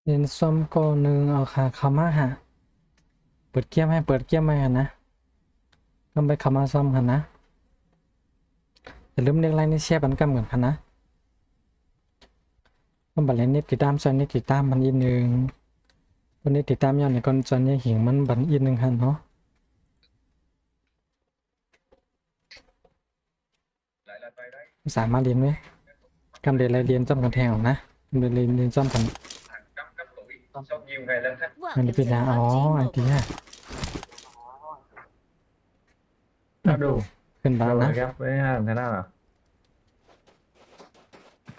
เรียนซ่อมก็หนึ่งเอาขาเข้ามาหาเปิดเกียร์ให้เปิดเกียร์ไหมหันนะก็ไปเข้ามาซ่อมหันนะอย่าลืมเรียกไลน์นี่แชร์บันกำกันหันนะก็บัดเล่นนี่ติดตามซอนนี่ติดตามมันอีกหนึ่งวันนี้ติดตามย้อนในก่อนซอนนี่หิงมันบันอีกหนึ่งหันเนาะสามารถเรียนไหมกำเรียนอะไรเรียนจำกันแทงหรอกนะเรียนจำกันมันเป็นนะอ๋อไอเดียดูขึ้นบ้านนะ ครับไม่ห้ามแค่นั้นหรอ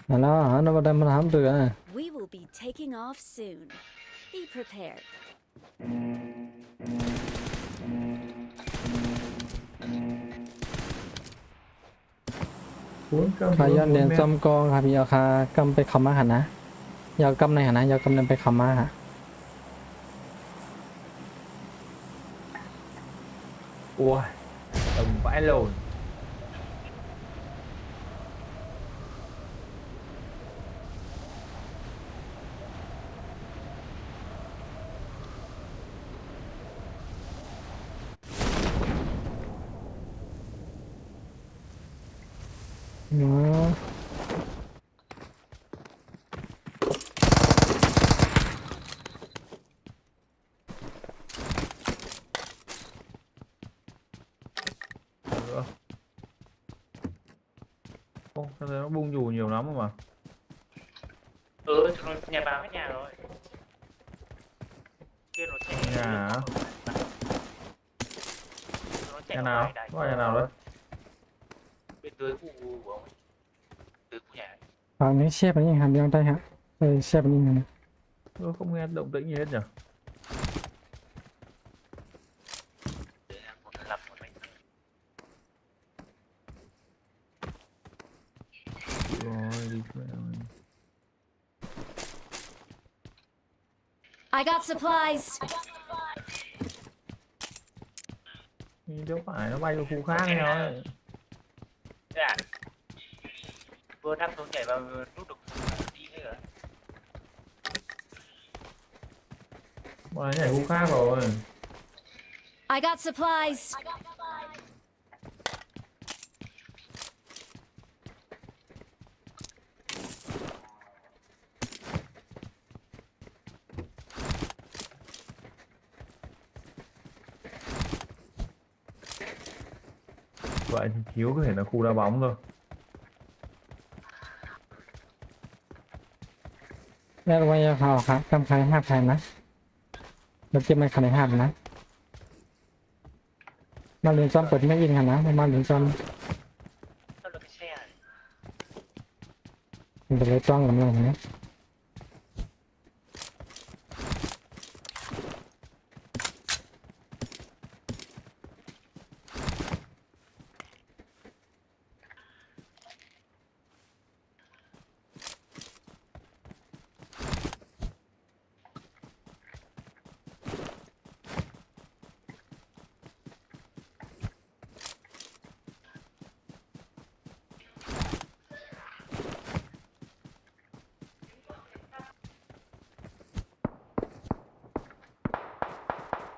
แล้วnó vào đây mà làm được à We will be taking off soon. Be prepared. ขย้อนเรียนจอมกองครับพี่เอาคากำไปคำมาหันนะยาวกำในหันนะยาวกำนั้นไปคำมาฮะ ui tầm vãi lồn nó không sao nó bung dù nhiều lắm mà Nhà báo hết nhà rồi. Kia nó chạy. nhà hả? Nó chạy Nhà ở nào ngoài đấy. có nhà nào đấy Bên dưới khu của ông ấy. Từ khu nhà ấy. vàoนี้เชฟอันนี้หันยังได้ฮะเชฟอันนี้นะ tôi không nghe động tĩnh gì hết nhỉ Để em một lập một mình. rồi đi mẹ ơi. I got supplies. Nhưng đâu phải nó bay vào khu khác thôi Thế à? Vừa đắp xuống nhảy vào nút được đi hết rồi. bọn này nhảy khu khác rồi I got supplies. vậy thì thiếu có thể là khu đá bóng thôi แล้วไว้ยาขาวครับกำใครห้าใครนะเราเก็บไม่ขนาดห้านะมาเรียนจอมเปิดไม่ยินกันนะมาเรียนจอม Sao được cái xe này? มันจะเลยจ้องกับเราเนี่ย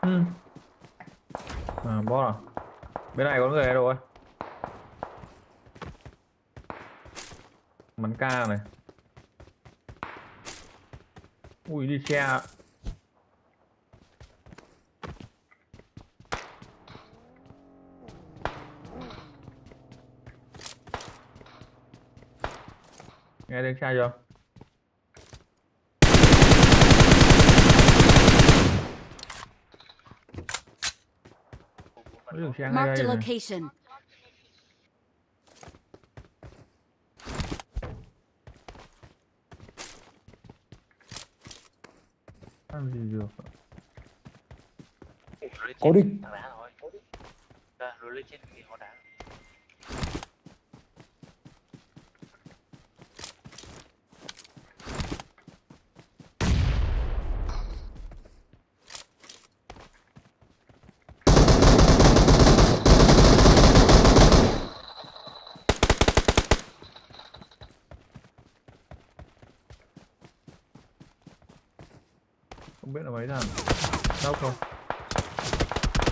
ừ. À boss à bên này có người này rồi bắn ca này ui đi xe nghe tiếng xe chưa có đường xe ngay Marked a đây này. location. Làm gì được Có đi. Thằng đá rồi. Rồi lên trên thì họ đá. không biết là mấy thằng đâu không.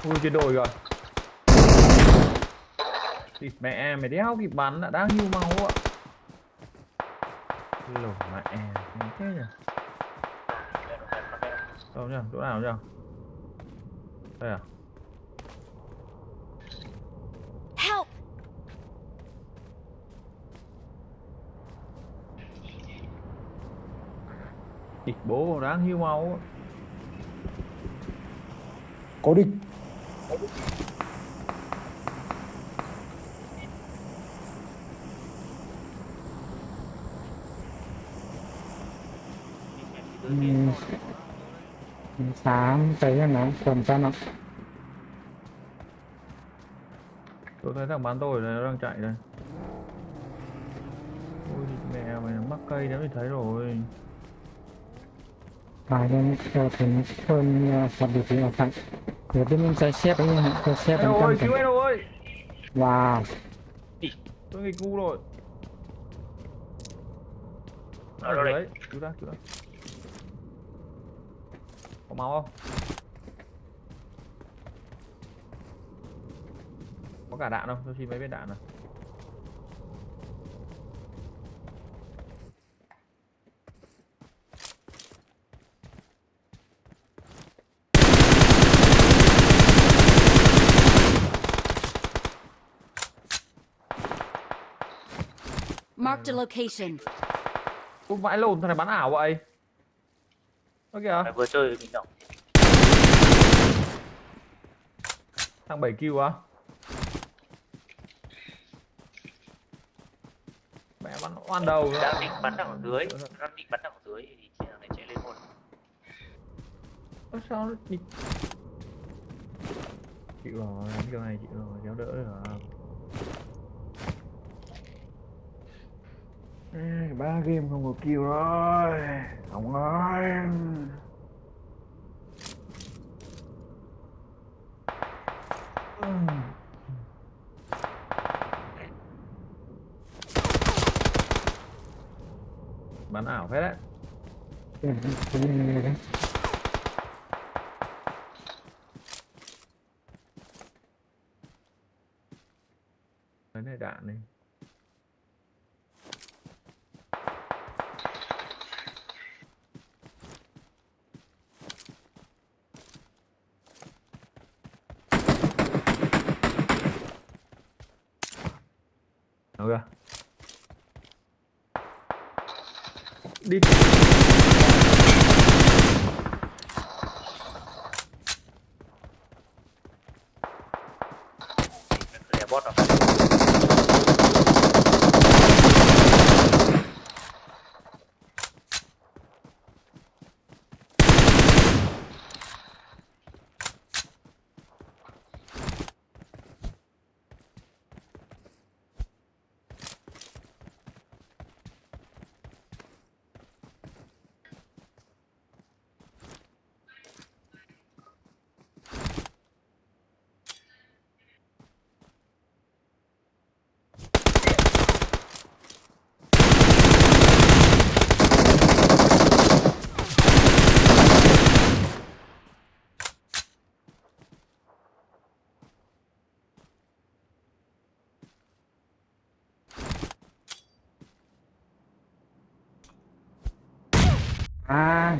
Ui chuyển đổi rồi. Thịt mẹ mày đéo kịp bắn đã đang hiu máu ạ. Lổ mẹ thế nhỉ. Đâu nhỉ, chỗ nào nhỉ? Đây à? Help! Thịt bố đáng hiu máu. Có địch. Sáng tới rồi nó cầm cho nó. Tôi thấy thằng bán tôi này nó đang chạy đây. Ôi mẹ mày mắc cây đấy, mình thấy rồi. Và nên choถึงคนสวัสดีที่เราฟังเดี๋ยวmình sẽ share với nhau sẽ share Ê bằng ơi, cân cứu em ơi. wow Tôi nghịch ngu rồi. Ở đâu đây? Đấy, cứu ra. Có máu không? Có cả đạn không? Tôi xin mấy viên đạn nào. Marked a location. Ôi vãi lồn, thằng này bắn ảo vậy. Ơ kìa, Mày vừa chơi mình động. thằng 7 kill á. Mẹ bắn oan đầu nữa. Đang định bắn thằng ở dưới, thì thằng này chạy lên một. Ơ sao nó đi. Chịu rồi, cái này chịu rồi, kéo đỡ được rồi. Ê, 3 game không có kill rồi. Không ơi. Bắn ảo phết đấy. Cái này đạn này. Đâu kìa. Đi. Để bot rồi. à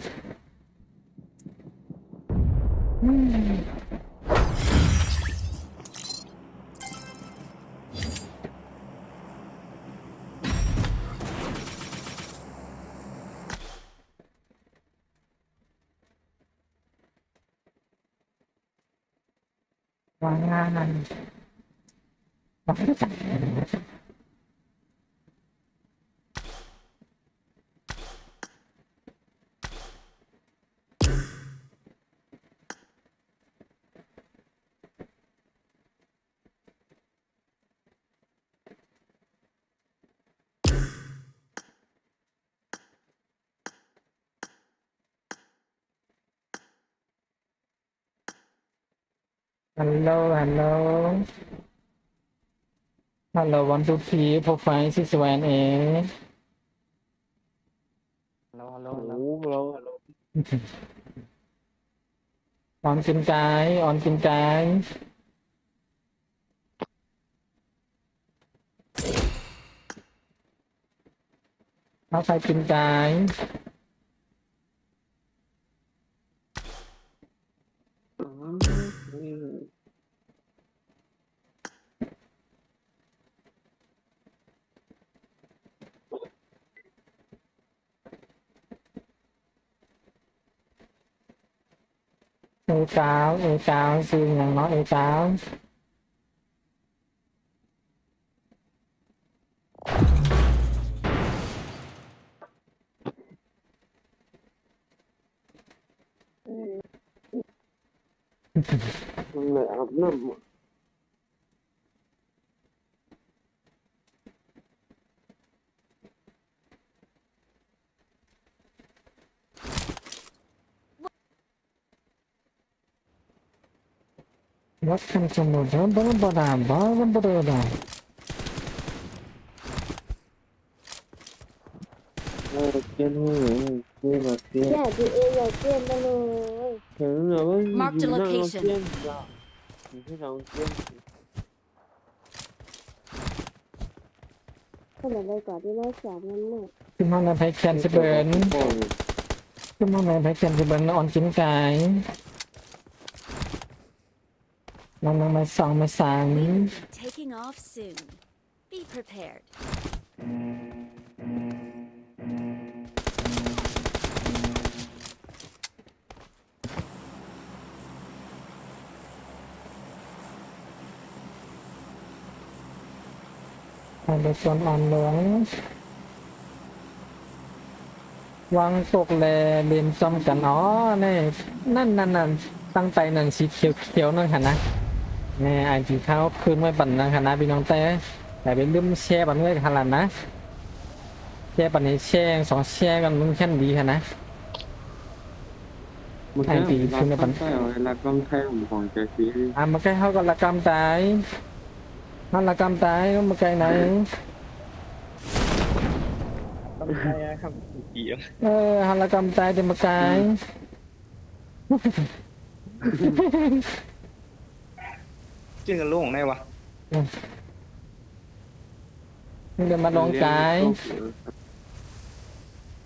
Wow. Hello, hello. Hello, 1, 2, 3, 4, 5, 6, 7, 8. Hello, hello, hello. ออนกินไก่ออนกินไก่เอาใครกินไก่ อ๋อ ê cáo sư nhà nó ê cáo mẹ ấm lắm What comes from the bottom? trên hương kia mà kia Dạ chị em là trên đây rồi. thế là có Mark the gì năng location. trên dạ mình thấy rằng trên Không phải đây quả đi nói xả nhân này. ขึ้นห้องน้ำไผ่แคนสิเบิร์น còn ขึ้นห้องน้ำไผ่แคนสิเบิร์นออนกินไก่น้องมาสองมาสาม Taking off soon. Be prepared. ทางเดินสวนอ่อนหลวงวางตกแลเรียนจอมกันอ๋อนี่นั่นตั้งใจนั่นสีเขียวนั่นค่ะนะนี่ไอ้ที่เขาคืนไว้ปั่นนะค่ะนะพี่น้องแต่เป็นลืมแช่ปั่นไว้ขนาดนะแช่ปั่นให้แช่สองแช่กันมันแค่ดีค่ะนะ một Anh thì là không được bắn. con theo là con theo một vòng trái phía มาใกล้เขาก็ละกำตายมันละกำตายมาใกล้ไหน ต้องใช่ครับเกี่ยว ฮันละกำตายเต็มกาย ชื่อกันโล่งได้วะ เดี๋ยวมาลองกาย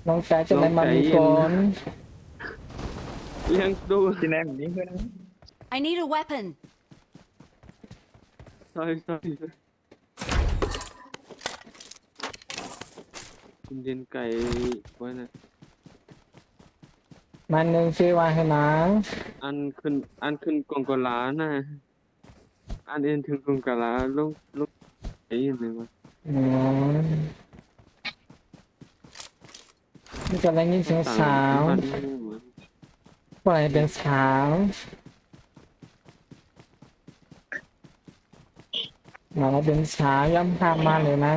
ลองกายจะไหนมามีก่อน liên đu ที่แน่แบบนี้เพื่อน I need a weapon. sorryคุณเดินไก่ไว้นะ มันหนึ่งชื่อว่าคือหนัง ănขึ้นกองกลานะănเอ็นถึงกองกลาลงไอ้ยังไงวะ นี่จะอะไรนี่เสียงสาวว่าอะไรเป็นสาวมาแล้วเป็นสาวย้ำข้ามมาเลยนะ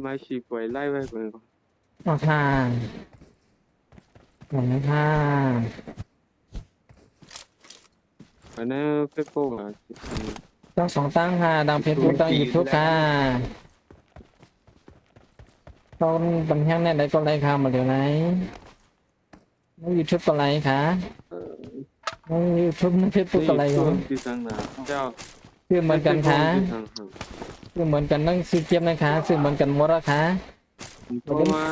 ไม่ฉีกไว้ไล่ไว้ก่อน ออกทางหลังทาง อันนั้นเฟซบุ๊กอ่ะ ต้องสองตั้งค่ะดังเพจบุ๊กดังยูทูบค่ะต้นบันเทิงเนี่ยได้ก็ไลค์ค่ะมาเดี๋ยวไหนน้องยูทูบก็ไลค์ค่ะน้องยูทูบน้องเพจบุ๊กก็ไลค์ค่ะ ที่ทางไหนเจ้า คือเหมือนกันค่ะ ที่ทางหา คือเหมือนกันนั่งซื้อเจี๊ยบนะคะซื้อเหมือนกันหมดอะค่ะ เพราะว่า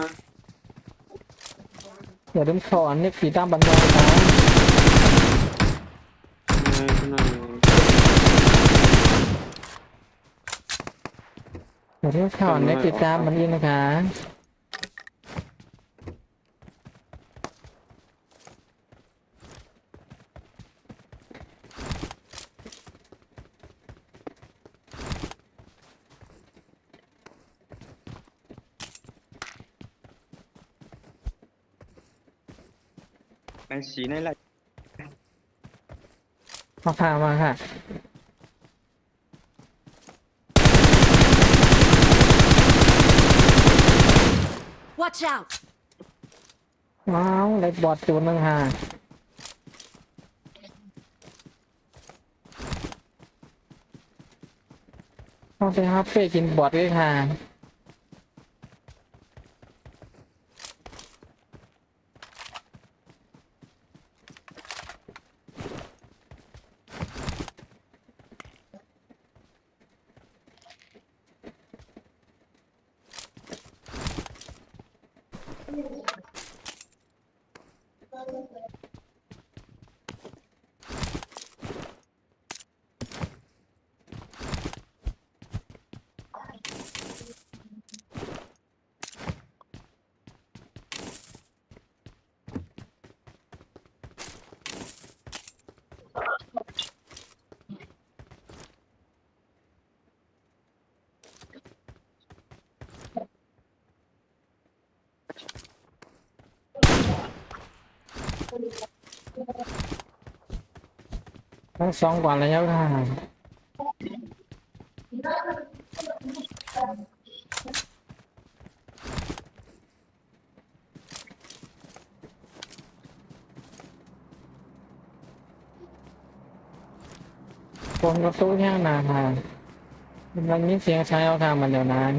อย่าลืมขออันนี้ปีตั้งบันเทิงค่ะ ใน อย่าลืมขออันนี้ปีตั้งบันเทิงนะคะ มันสีในไร ขอข่าวมาค่ะ Watch out. ว้าวไรบอดตัวนึงค่ะต้องไปฮับเป้กินบอดด้วยค่ะทั้งสองก่อนแล้วค่ะผมก็ตู้แห้งนาค่ะมันมีเสียงใช้เอาทางมันเดี๋ยวนั้น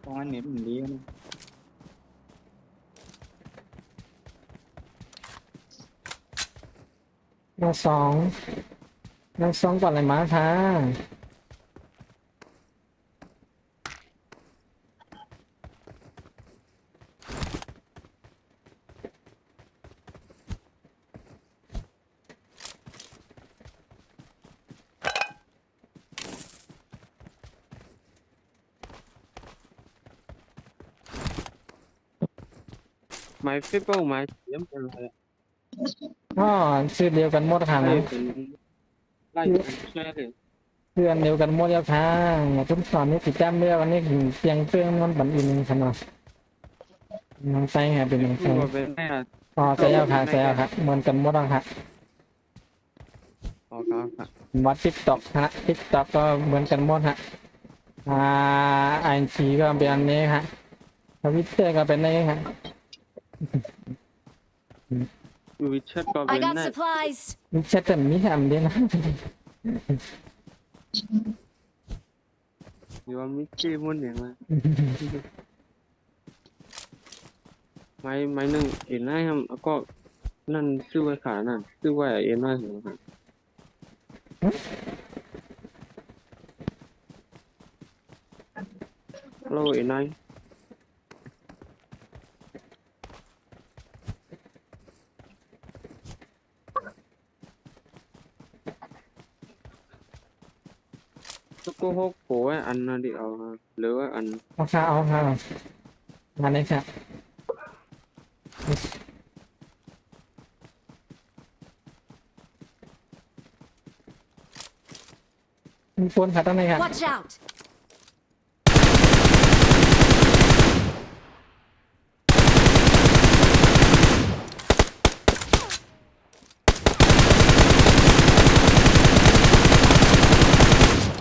ตอนนี้มันดีนะ ทั้งสองทั้งสองก่อนเลยมาค่ะไม้ฟิปเปิลไม้เสียมเป็นอะไร อ๋อชื่อเดียวกันหมดค่ะ ไล่ นะ เป็นไล่เป็นแช่เลย เพื่อนเดียวกันหมดแล้วค่ะทุกตอนนี้ติดแต้มเดียวกันนี่เพียงเตือนมันบันอินขนาดน้องไส้ค่ะเป็นน้อง คื ไส้ อว่าเป็นแม่ อ๋อใส่เอาค่ะใส่เอาค่ะเหมือนกันหมดแล้วค่ะ ออกครับค่ะ วัดทิกตอกฮะทิกตอกก็เหมือนกันหมดฮะไอจีก็เป็นอันนี้ฮะทวิตเตอร์ก็เป็นนี่ฮะ อยู่วิชัดก็เป็ I น got แน่ supplies. มีแชทแต่มีอันเดียวนะ อยู่ว่ามิกี้มุ่นอย่างไรไม้หนึ่งเอ็นไล่ทำก็นั่นซื้อไว้ขานั่นซื้อไว้เอ็นไล่หัวค่ะฮัลโหลเอ็นไล่ก็โกหกโผล่อันนั่นดิเอาฮะหรือว่าอัน เอาค่ะเอาค่ะงานนี้ค่ะมีคนค่ะตั้งไหนค่ะ Watch out.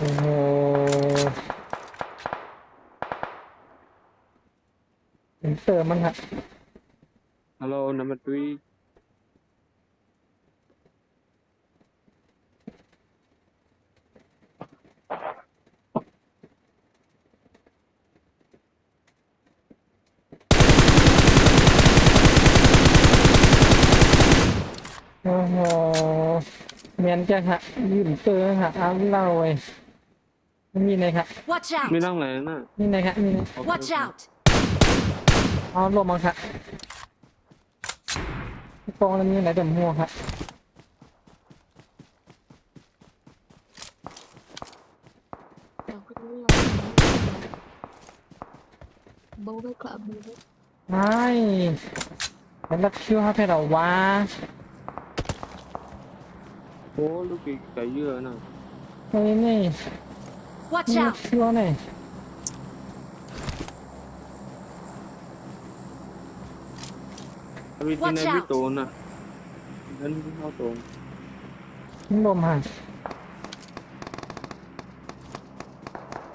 โอ้โหอินเตอร์มันค่ะ ฮัลโหลnumber 3 โอ้โหเมียนจะค่ะยืมเตอร์ค่ะเอาเล่าไว้มีไหนค่ะ Watch ไม่ out. ต้องไหนน่ะ มีไหนค่ะมีไหน Watch out. เอาลงมาค่ะกองแล้วมีไหนแต่หัวค่ะ bố với cọ bố với ไม่เป็นรักคิวฮะเพเราวะ โอ้ลูกอีกไก่เยอะน่ะ เฮ้ยนี่ Watch นี่ out. คิวนี่ วิธีใน Watch พี่ out โตนน่ะเดินเข้าโตน ทิ้งลมห่าง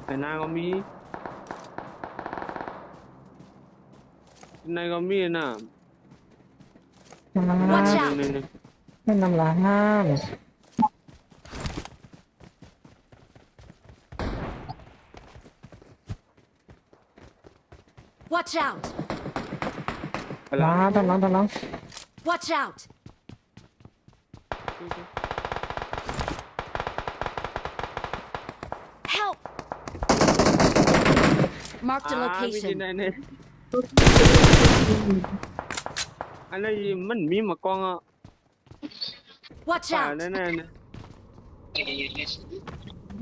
ไอ้นาก็มีในก็มีน่ะ Watch นี่ out นี่นี่ ไม่นำลาห้าม Watch out! ไปแล้ ลาว ทางน้องทางน้อง Watch out! Help! Marked a วิธี location. ในนี่อะไรมันมีมากองอ่ะ Watch ป่า out! แน่ๆนะ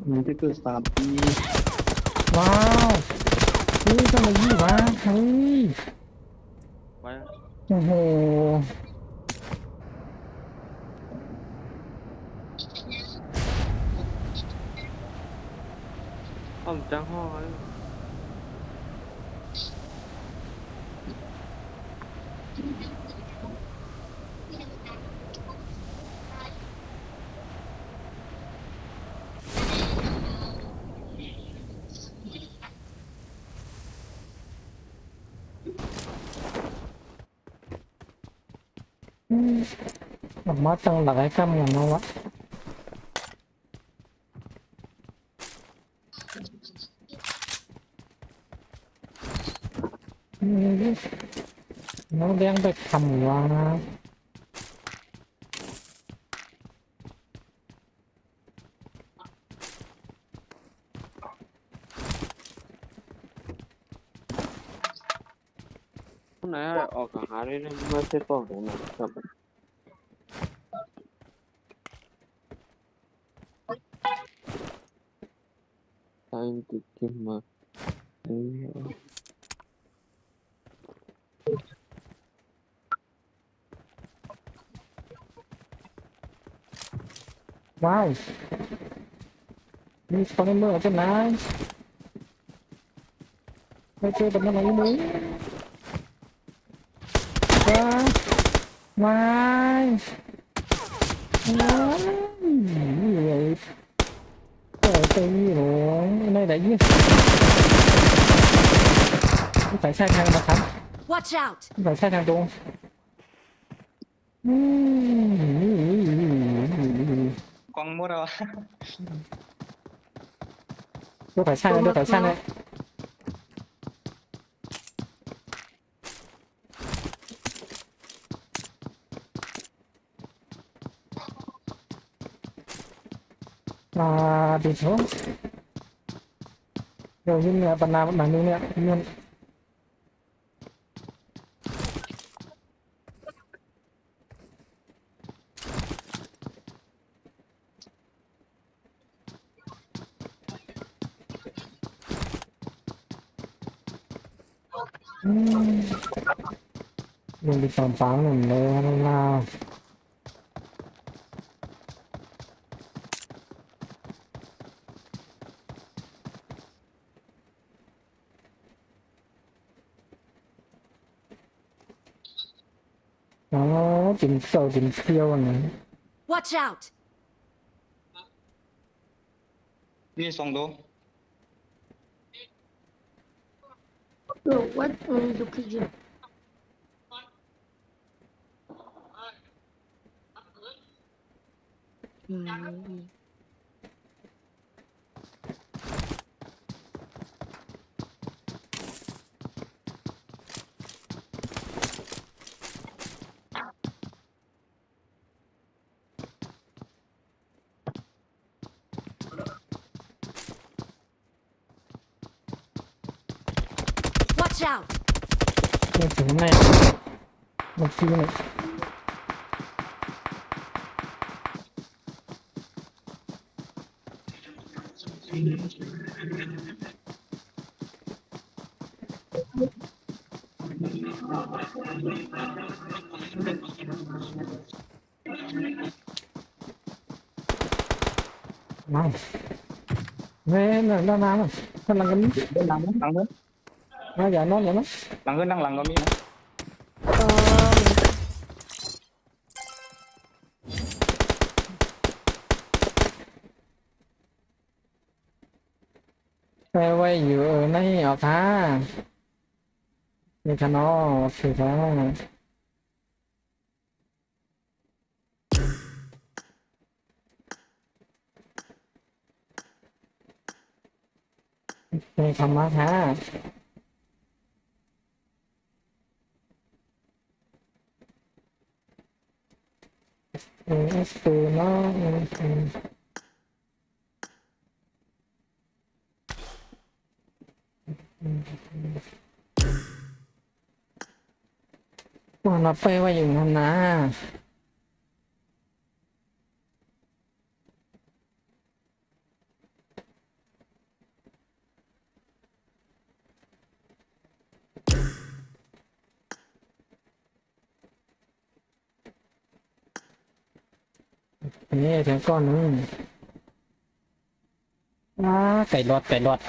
มันจะเกิด3 ปี ว้าวนี่ทำไมยี่วะเฮ้ย ไป โอ้โห อ้อมจังห้อออกมาตั้งหลักไอ้กำเงินนะวะน้องเลี้ยงไปทำวะ คนไหนอะไรออกหาได้นะไม่ใช่ต้องของนะครับทางติดกินมาเอ้ย ว้าวมีคนในเมืองจะไหนไม่เจอแบบนั้นไหนมึงว้าวว้าวว้าวนี่ไงเปิดไปนี่หรอในไหนยี่ใส่ใช่ทางมาครับ Watch out! ใส่ใช่ทางตรงอืม กองมดเอา ดูใส่ใช่เลยดูใส่ใช่เลยมาดิโถเดี๋ยวยิ่งเนี่ยบรรณาแบบนี้เนี่ยมันยังมีตอนฟังหนึ่งเลยนะอ๋อจินเขียวจินเขียวอันนี้ Watch out! นี่2 ตัว Look, what do pigeon? Watch out! ไม่ถึงแน่เมื่อกี้เนี่ยมาเว้ยหน่อยด้านน้ำกำลังกัน หลังเงิน อย่านอนอย่านอน หลังเงินนั่งหลังก็มีนะ Um, ไว้อยู่ในเอาท่านี่ค่ะเนาะโอเคครับนี่คำมาค่ะตัวเนาะว่าเราไปไว้อยู่นั่นนะนี่ถึงก้อนนึงไก่รอดไก่รอด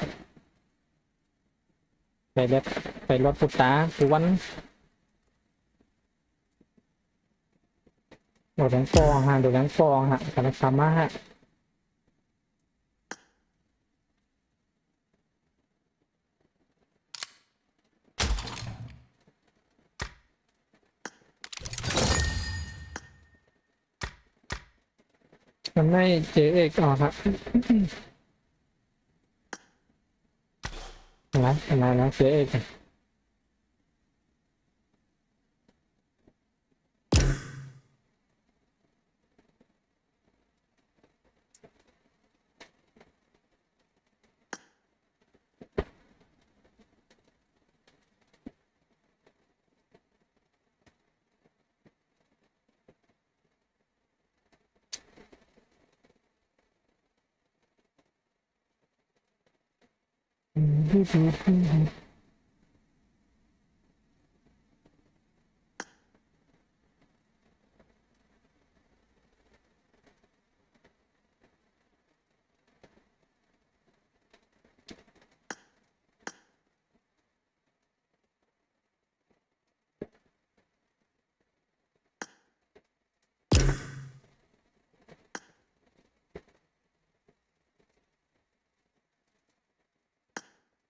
ไก่เล็บไก่รอดปุตตาปุวันโดดแรงฟองฮะโดดแรงฟองฮะการทำมาฮะมันไม่เจอเอกออกครับอะไรนะเจอเอก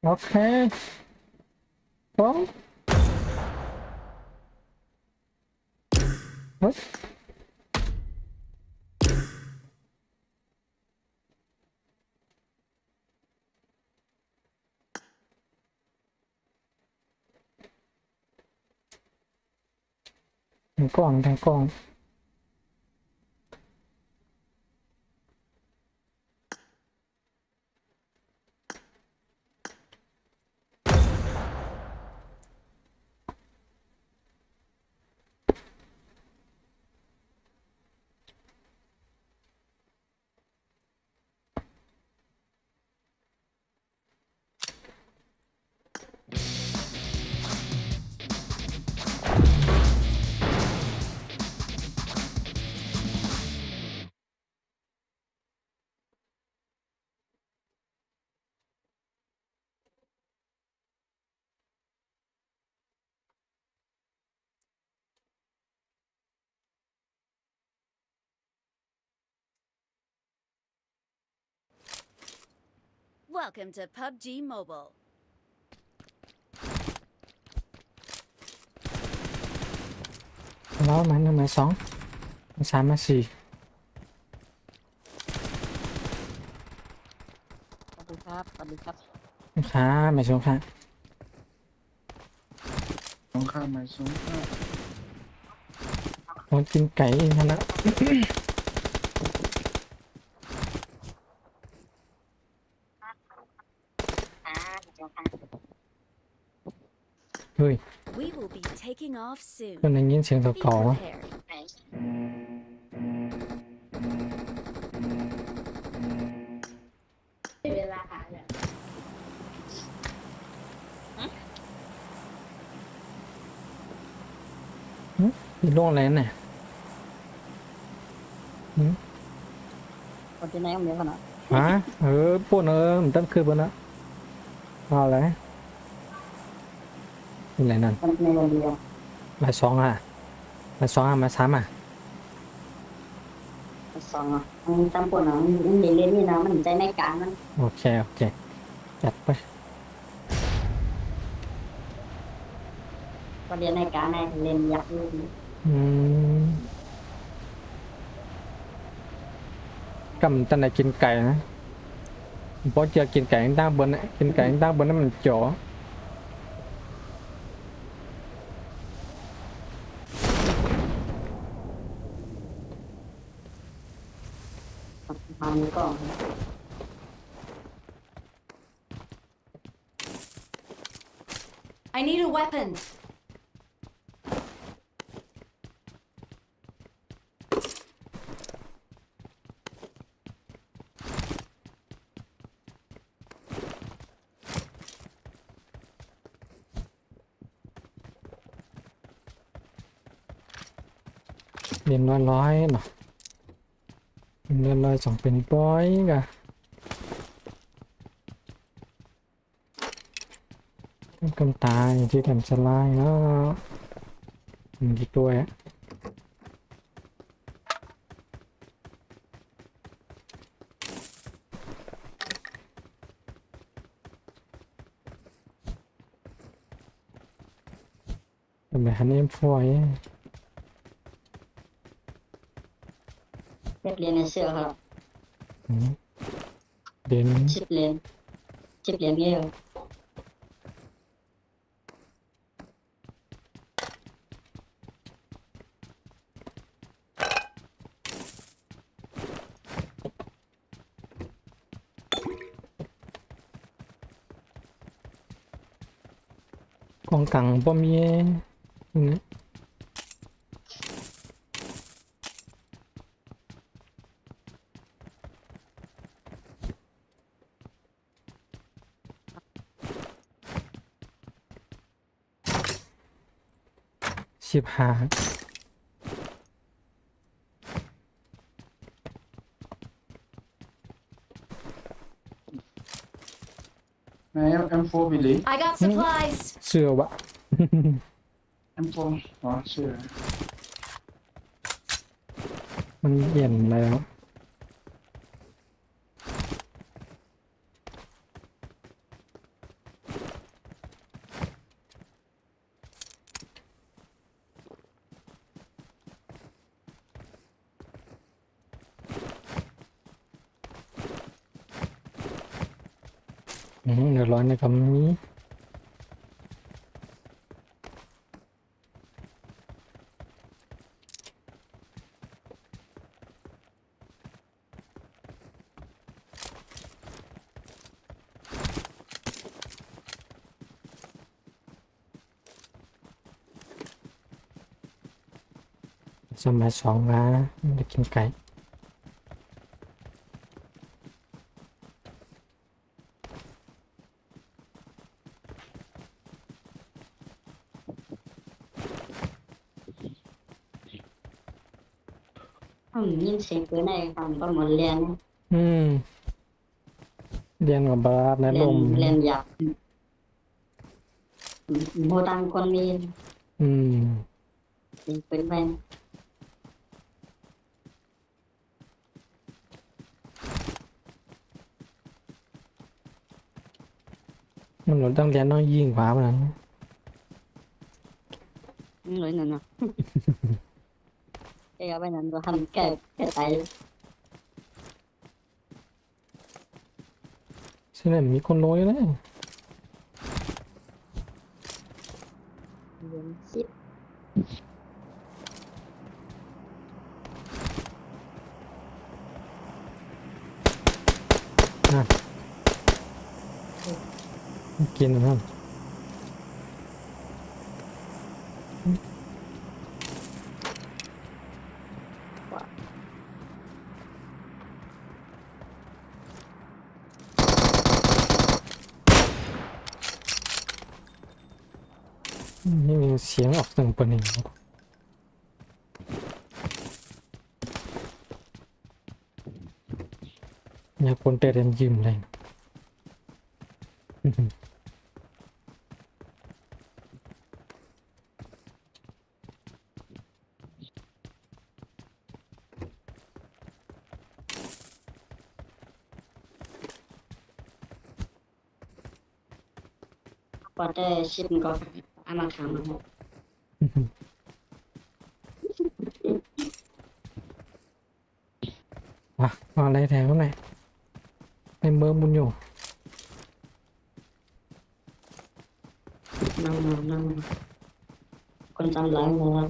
โอเคโอ้เฮ้ยทางกล้อง Welcome to PUBG Mobile. แล้วมัน1 2 3 4 สวัสดีครับสวัสดีครับ ค่ะไม่ชงค่ะ สงครามมาสงคราม เรากินไก่นะนะเฮ้ย We will be taking off soon. คนได้ยินเสียง Be เก่าๆวะ prepared. เวลาหาเนี่ย มีโรงอะไรเนี่ย คนที่ไหนก็มีขนาด ฮะปุ่นมันตั้งคืนบนนะเอาอะไรเป็นไรนั่น คนในโรงเรียน มาสองมาสองมาสามสองอ่ะมันจำปนอ่ะมันเรียนนี่นะมันใจในการมัน โอเค จัดไป ประเด็นในการในเล่นยักษ์อยู่ อืมกำตันไหนกินไก่นะเพราะเจอกินไก่ตั้งบนน่ะกินไก่ตั้งบนนั้นมันจ๋อ ทำก็ I need a weapon. เรียนร้อยเนาะเรียนร้อยสองเป็นป้อยกะกำตาอย่างที่ทำสไลด์เนาะมีที่ตัวอะเป็นแบบฮันเอ็มฟอย เรียนในเสื้อครับ เด่น 10 เหรียญเงี้ย กองกลางบ่มีนะ15 ไหน M4 บิลลี่ I got supplies. เสื้อวะ M4 อ๋อเชื่อ มันเย็นแล้ว เดี๋ยวร้อนในคำนี้สมัย2มาได้กินไก่ยินเสียงปืนในฝั่งก็หมดเรียน อืมเรียนกับบาสนะลม เรียนยักษ์โบตังคนมี อืม เสียงปืนไป มันเราต้องเรียนต้องยิงขวามันนั้น เลยนั่นเนาะแกก็ไปนั่นก็ทำแก้ตาย ซึ่งนั่นมีคนโรยนะ เรียน10 กินมันนี่มีเสียงออกตึงปนหนึ่งอยากคนเตะเรียนยิมเลย พอได้ชิมก็เอามาทำมา ว่ะเอาอะไรแถวไหนในเมืองบุญอยู่ นั่งคนจำหลายเลย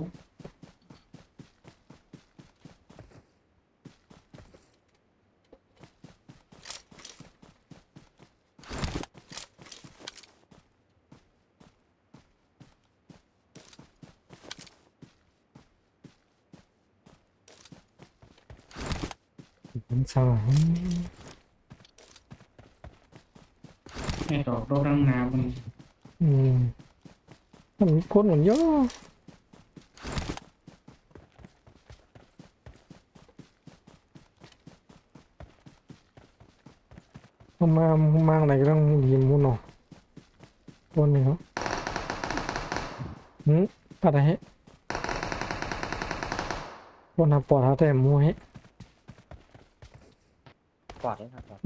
สอง ไอ้ดอกดอกรังน้ำมัน มันคนเหมือนเยอะมาอะไรก็ต้องยิมมุนออกคนหนึ่งเขาอะไรฮะคนหาปอดหาแต่มัวฮะ ปอดเลยครับปอด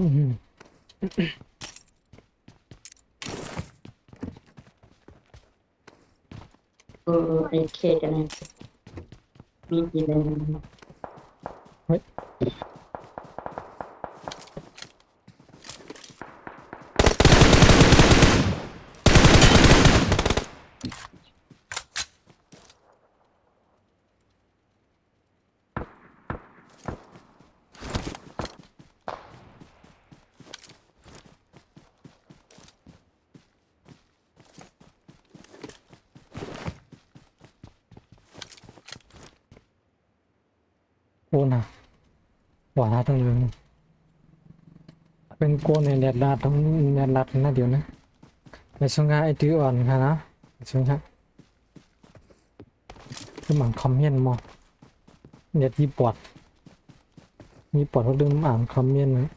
ไอ้เคกันนะมีกี่เลย โคนอ่ะปอดหาทั้งเรื่องเป็นโกนในแดดดาทั้งแดดดัดนะเดี๋ยวนะในช่วงงานไอตื้ออ่อนค่ะนะช่วงนี้คือหมันคอมเมนต์มอเน็ตมีปอดเขาดึงอ่านคอมเมนต์นะ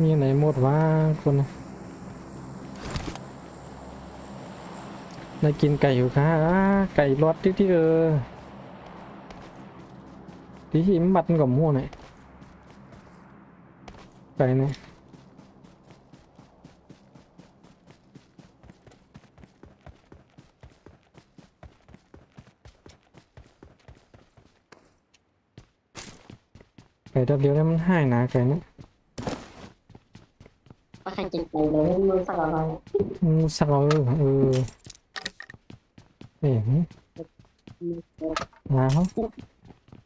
มีไหนหมดว่าคนนายกินไก่อยู่ค่ะไก่รสที่ที่หิมบัดกับมั่วหน่อยไก่เนี่ยไก่เดียวแล้วมันหายนะไก่เนี่ย ว่าใครกินไปเลยมือสักอะไร สักเราเอ๊ะมาเขา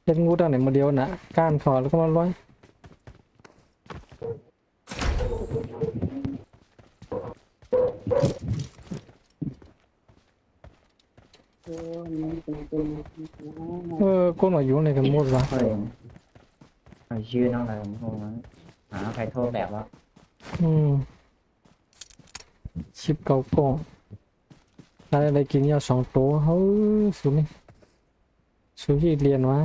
เจ็ดงูตัวไหนมาเดียวนะก้านคอแล้วก็มาร้อยก้นว่าอยู่ในกันหมดวะ ชื่อน้องอะไรผมโทรมาหาใครโทรแบบว่า ชิปเก่าก่อนอะไรกินยาสองตัวเฮ้ยสุดนี่สุดที่เรียนวะ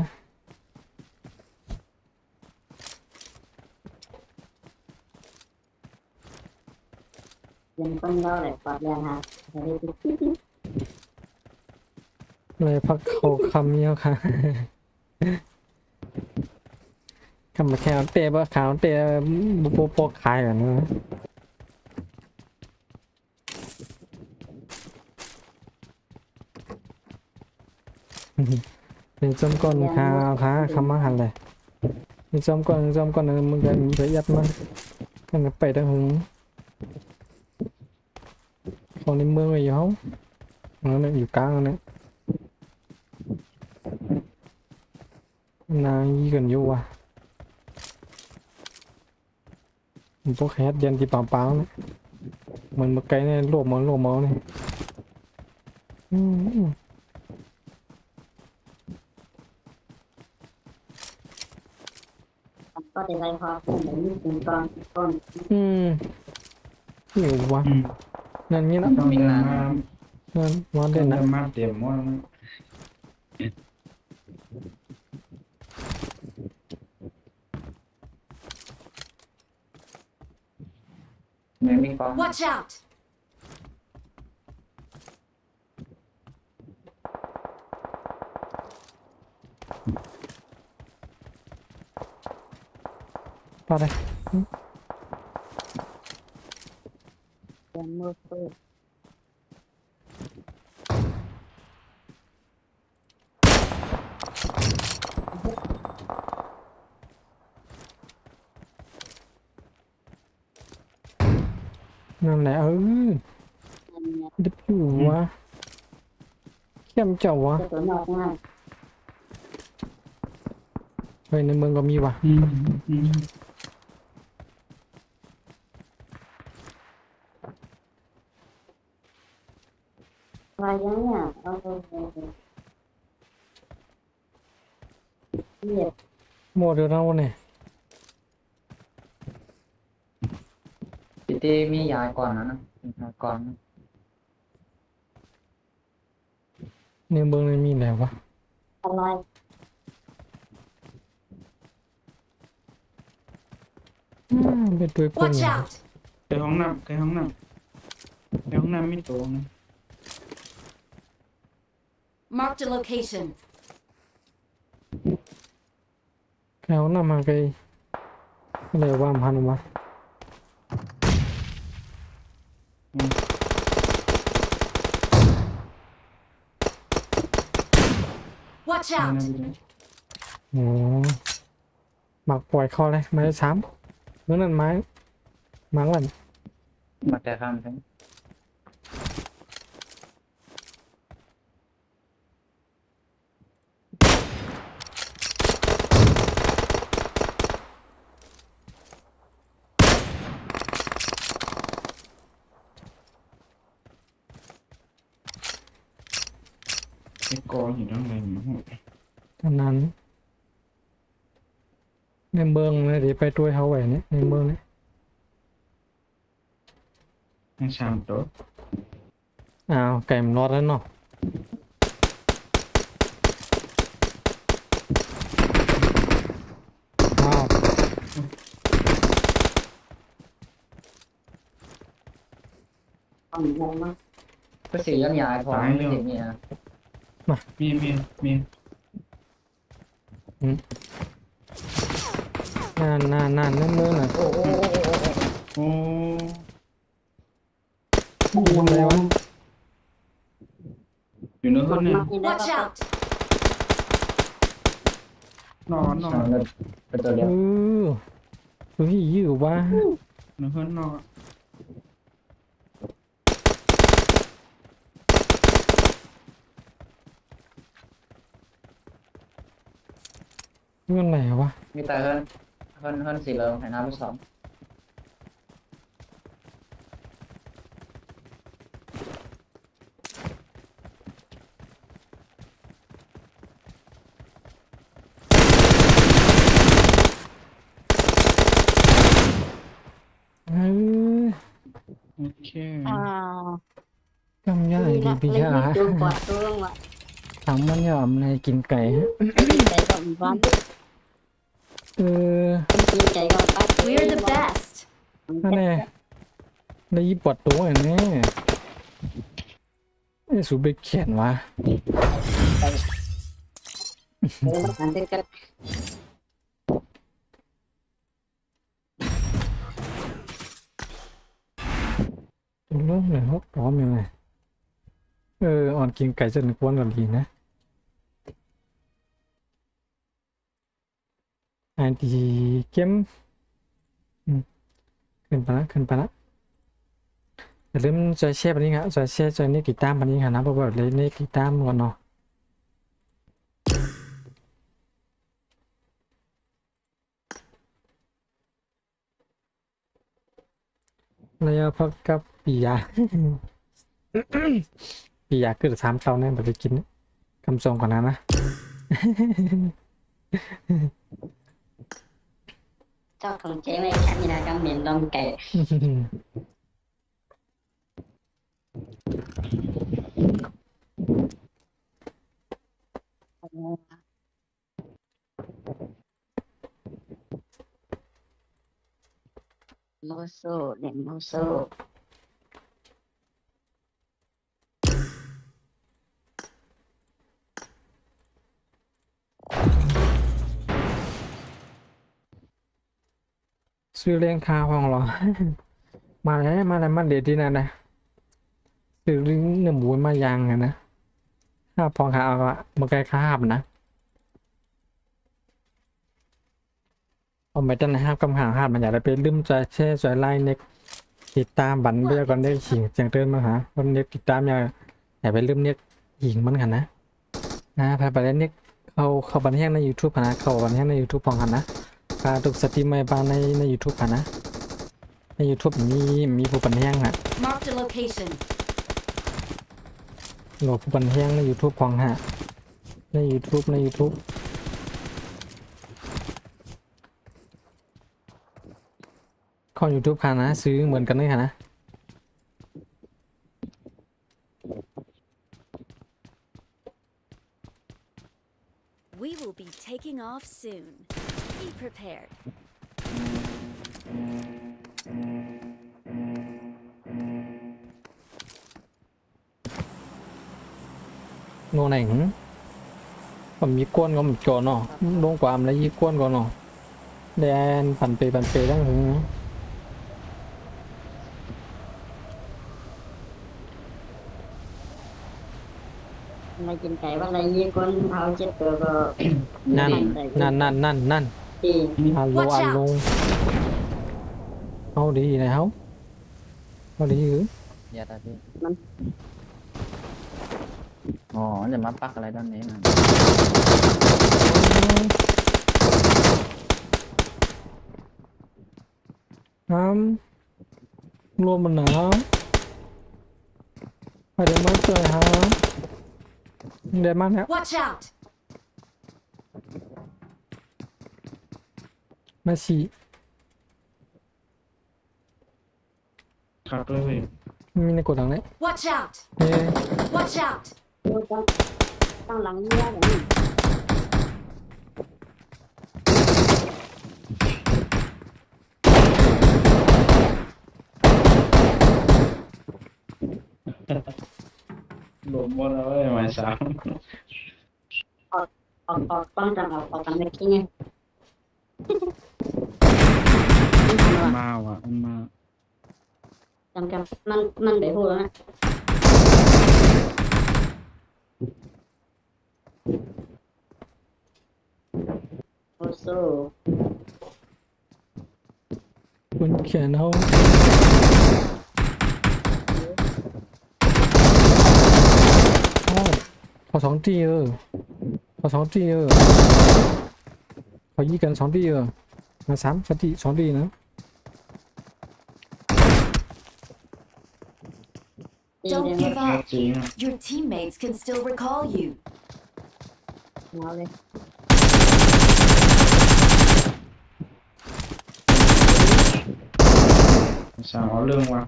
ยังต้องเล่าเลยปอดยังฮะจะได้ติด เลยพักเขาคำเนี้ยค่ะคำมาแค่เตะบ่ขาวเตะบุปโปขายกันนะเป็นจอมก้อนขาวขาคำมาหันเลยเป็นจอมก้อนมึงก็มีประหยัดมั้งมันก็ไปได้หึงของในเมืองอะไรอยู่เขาเนี่ยอยู่กลางเนี่ยนางยี่กันอยู่ว่ะพวกแคสยันที่เปล่าๆเนี่ยเหมือนเมื่อไกลเนี่ยโลบเมาเนี่ย ก็ได้ไรพอผมมีถึงตอนต้น หิววะนั่นงี้นะ ต้องมีน้ มอนเด่นนะ มาเตรียมม้วนไม่มีความ Watch out! พอเลย เรียนมือเปิด นั่นแหละอันเนี้ย ดิบอยู่วะเข้มเจ้าวะ ตัวนอกง่าย เฮ้ยในเมืองก็มีวะ อืม วายังเนี่ยเอาไปเหยียบ โมเดลเราเนี่ย พี่เต้มียายก่อนนะยายก่อน ในเมืองมันมีแล้ววะ อะไร เป็นตัวคน Watch out! ไปห้องน้ำไปห้องน้ำไปห้องน้ำมีตัวนึง Marked a location. แล้วนำมาไกลอะไรว่ามันวะ Watch ห้อง out! น้ำ โอ้หมักปล่อยคอเลยไม้ซ้ำเมื่อนั้นไม้หมักวัน มาแต่ข้ามทั้ง ไอ้กออยู่ด้านในมั้ง ตอนนั้นในเมืองเลยดิไปด้วยเขาไว้เนี่ยในเมืองเนี่ย ยังสามตัว อ้าวไก่มันรอดแล้วเนาะว้าว ทำอะไรมา ก็สีย้ำยายพอไม่ติดเนี่ย มี นั่นในเมืองน่ะ โอ้โอ้โอ้โอ้ โอ้ ทำอะไรวะ อยู่ในคนเนี่ย มากินได้ Watch ปะ out! นอน สองเลยเป็นตัวเดียว เฮ้ยอยู่วะ ในคนนอน เรื่องไหนวะ มีแต่เฮิร์นสีเหลืองให้น้ำไปสอง เฮ้ย โอเค อ่าก ำย่า ดี ดี ละ พี่ เลย ยา มีตัวกอดตัวลงละ ถังมันยอมในกินไก่ฮะ ใจก่อนบ้าน เออ กินใจก่อนป้า We're the best. นั่นแน่ได้ยิบปวดตัวอย่างนี้ไอ้สูบไปเขียนวะ อันเด็กก็ ตัวเริ่มเลยฮกพร้อมยังไงอ่อนกินไก่จะหนึ่งวันก่อนดีนะอันที่เข้มขึ้นไปละอย่าลืมจอยแชร์ปันนี้ครับจอยแชร์จอยนี่ติดตามปันนี้ครับนะเพราะว่าเลยนี่ติดตามก่อนเนาะแล้วพักกับปียา ปียาคือสามเตาเนี่ยแบบไปกินคำทรงก่อนนะ เจ้าของเจ๊ไม่แค่มีนากำเหม็นดองไก่ โมโซเด่นโมโซ ซื้อเลี้ยงข้าวของเรา มาแล้วมาเด็ดที่นั่นนะซื้อเนื้อหมูมาย่างอะนะถ้าพองข้าวอะมาไกลข้าวนะเอาไม่ต้องนะครับกำหางหาดมันอยากจะไปลืมใจแช่สวยไล่เน็กติดตามบันเบี้ยก่อนได้ขิงเสียงเตือนมาหาคนเน็กติดตามอย่าไปลืมเน็กหญิงมันกันนะพาไปเล่นเน็กเขาบันแห้งใน YouTube นะเขาบันแห้งใน YouTube พองกันนะพาทุกสตรีมไม่บ้านใน YouTube กันนะใน YouTube มีผู้บันแห้งอ่ะ Marked a location. โหลดผู้บันแห้งใน YouTube พองฮะใน YouTube ของ YouTube ค่ะนะซื้อเหมือนกันเลยค่ะนะ We will be taking off soon. Be prepared. โน่ไหนผมมีก้นก็มีจอเนาะลงความแล้วยี่ก้นก็เนาะแดนปั่นเปตั้งถึง ในกินไก่ว่าอะไรยี่คนเอาเจ็ดตัวก็ นั่น ที่ อัลโล Watch อัลโล out เอาดีนะเขาเอาดีหรือ อย่าตาพี่อ๋อจะมาปักอะไรด้านนี้นะ น้ำรวมมันหนาวไปเดี๋ยวมาเจอฮะเดี๋ยวมาแล้ว Watch out! มาฉี่ ขับเลยเว้ย มีในกดหลังเลย Watch out! เฮ้ย Watch out! ต้องหลังเยี่ยแบบนี้ หลบหมดแล้วเว้ยหมายสาม ออกต้องจังออกกันเมื่อกี้ไง มาว่ะมันมา จำกันมันไปพูดแล้วนะโอ้โซ คุณเขียนเขาขอ2 ทีขอ2 ทีขอยี่กัน2 ทีมา3 ทีนะ Don't give เอา up. จริงอ่ะ Your teammates can still recall you. เอาเลย สาวเอาเรื่องว่ะ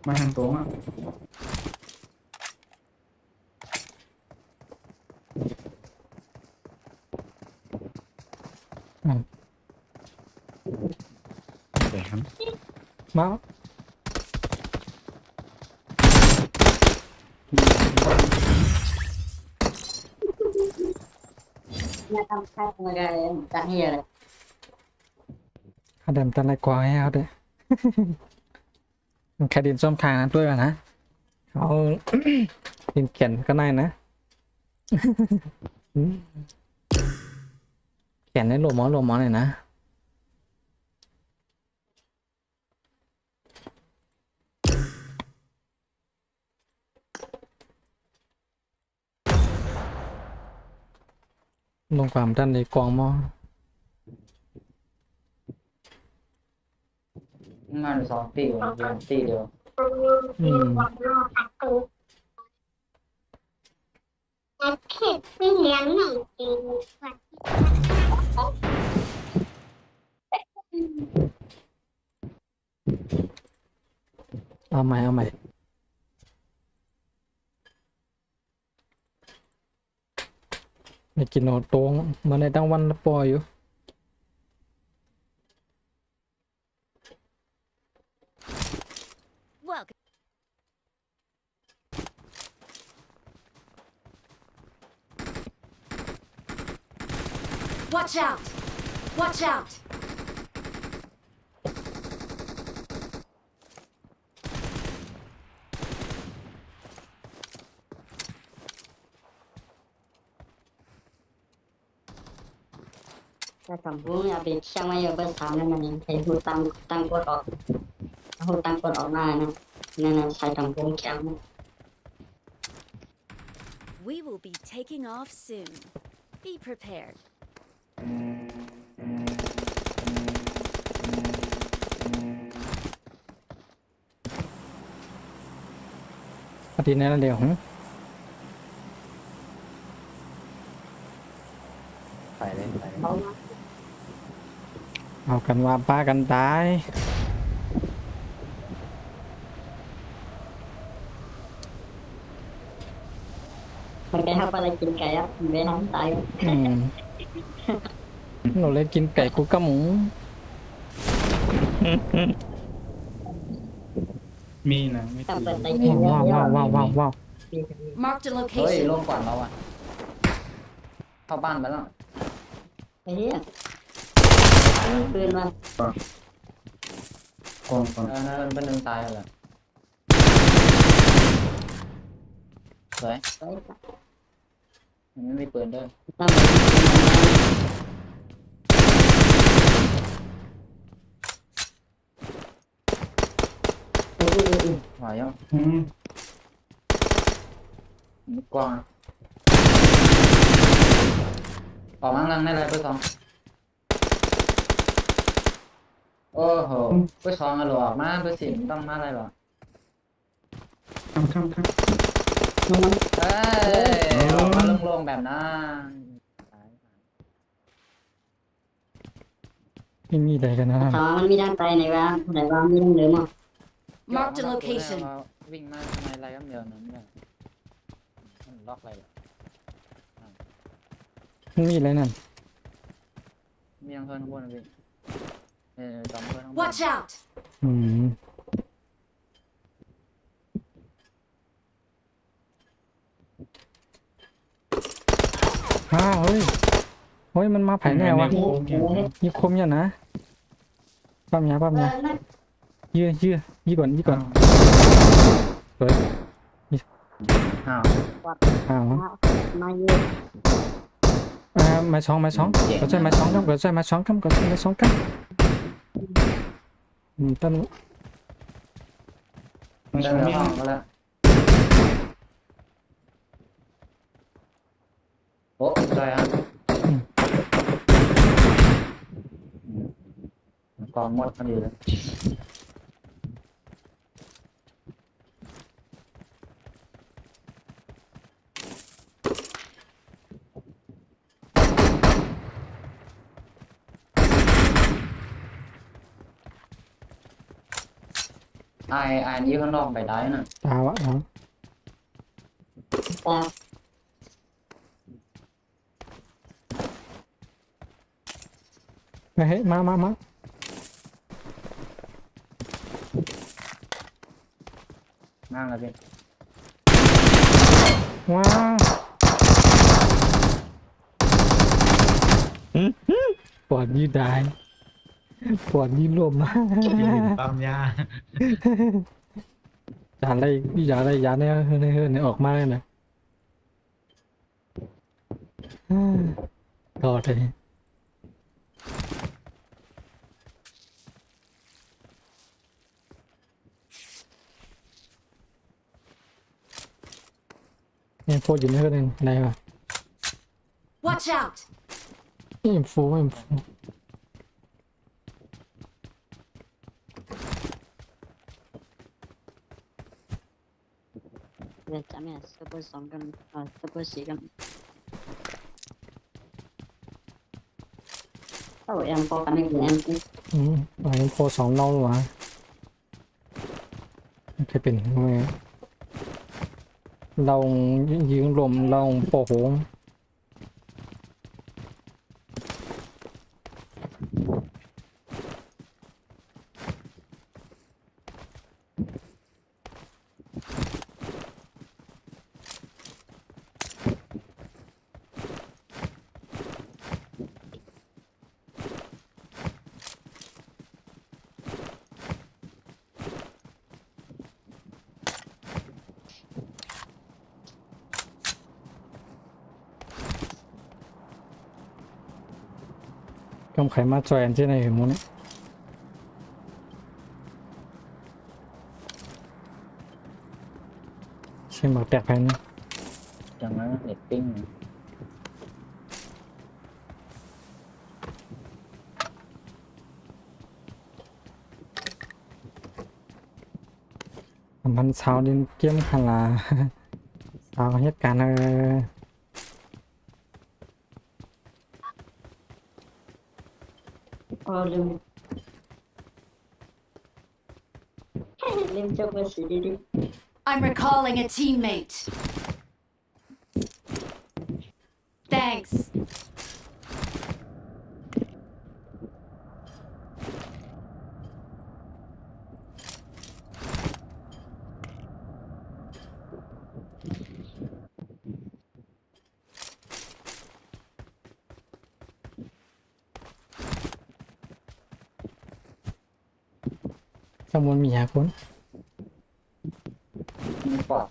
มาทางตรงอ่ะ แหม มา เนี่ยทำค่าทำอะไรจะให้อะไร อาเดิมตันไรกว่าให้เขาด้วย มันแค่ดินส้มทางนั้นด้วยนะเขา ดินเขียนก็ได้นะ เขียนในโหลหมอหน่อยนะลงความด้านในกองหมอ มัน2 ตีตีเดียว อืม เข็ดไม่เลี้ยงหนังจริง เอาใหม่ ไม่กินโอโต้งมาในตั้งวันละปอยอยู่ Welcome. Watch out! Watch out! ถ้าทำบุญเอาไปช่างไว้อยู่เบอร์สามนั่นเองใช้หูตั้งกดออกหูตั้งกดออกมานะนั่นใช้ทำบุญแข็ง We will be taking off soon. Be prepared. อาทิตย์นี้นั่นเดียวหึ ไปเลยไปเลย เอากันว่าป้ากันตาย มันไปทำอะไรกินไก่อ่ะมันไปน้ำตาย อืมเราเล่นกินไก่กูกะหมู มีนะไม่ ถ้า ตี เปิดไตกินเย ว้าว อะ ว้าวว้าวว้าวว้าว Marked a เฮ้ย location. ลงก่อนเราอ่ะเข้าบ้านไปแล้ว ไอ้เหี้ยปืนมา กองก่อน นั่นเป็นหนึ่งตายเลยสวยมันไม่มีปืนด้วย ตั้งไว้ ไหวยัง อืม กว้างออกมาลังได้เลยเบอร์สองโอ้โหเบอร์สองอะหลอกมาเบอร์สี่ต้องมาอะไรหรอ ข้าม เอ้ยออกมาโล่งๆแบบนั้น ไม่มีอะไรกันนะ ถามมันมีด้านใต้ไหนวะไหนวะมีด้านเหนือมั้ง Marked a location. วิ่งมาทำไมอะไรก็เดียวนั้นเนี่ยมันล็อกอะไรเหรอ ไม่มีอะไรนั่น มียังเพื่อนข้างบนพี่จอมเพื่อนข้างบน Watch out! อืมอ้าวเฮ้ยเฮ้ยมันมาไผ่แน่วะ โค้งแข็ง ยิงคมอย่างนะปั๊มยาปั๊มยายื้อก่อนสวย อ้าว อ้าว มาเยอะ ไม้สองก็ใช่ไม้สองครับก็ใช่ไม้สองครับต้น มัน ได้ ชน แล้ว มี ห้องก็แล้วโอ้ได้อ่ะกองหมดพอดีเลยไอ้นี่ข้างนอกไปได้น่ะ ตาวะเอา ตา เฮ้ยมา นั่งเลยพี่ ว้าวปอดยืดได้ปอดยืดลมมา ปั๊มยา อย่าอะไรเนี่ยเฮ้ยออกมาเลยนะต่อเลยเนี่ยโฟอยู่ในเฮือนนึงไหนวะ Watch out! นี่โฟ เดี๋ยวจะแม่ซุปเปอร์สองกันซุปเปอร์สี่กันโอ้ยังพอกันไม่ถึงยัง ไอ้โฟสองเราหรอเคยเป็นไงเรายิงลมเราโปโหง ต้องไขมาจอยอันที่ไหนหมูเนี่ยใช่หมักแตกแผ่น จังนั้นเน็ตปิ้ง มันเช้าดินเกี่ยมขลา เช้าเหตุการณ์ลืมลืมจบภาษีดิ I'm recalling a teammate. Thanks. สมุนมีหาคน มีปอด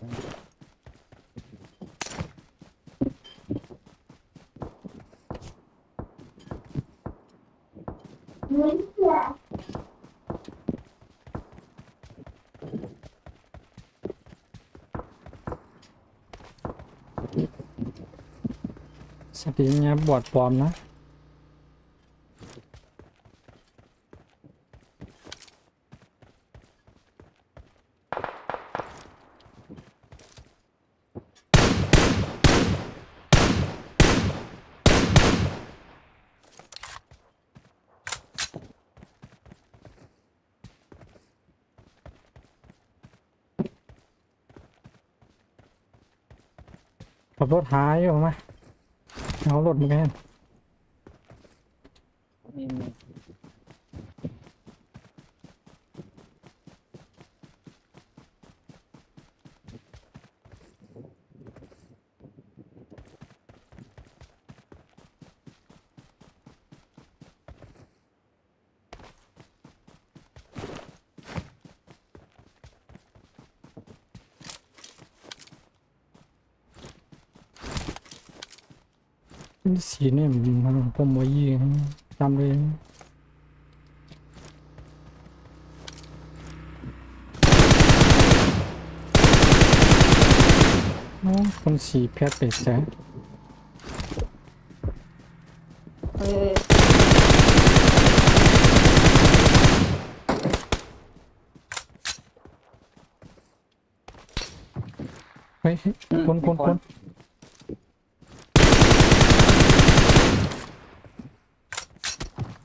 สติเนี้ยบอดปลอมนะขับรถหายอยู่ไหมเอารถมาแค่ มี สีเนี่ยมันก็มวยยิงจำเลยโอ้คนสีแพทย์เป็ดจ้ะ เฮ้ย เฮ้ยคน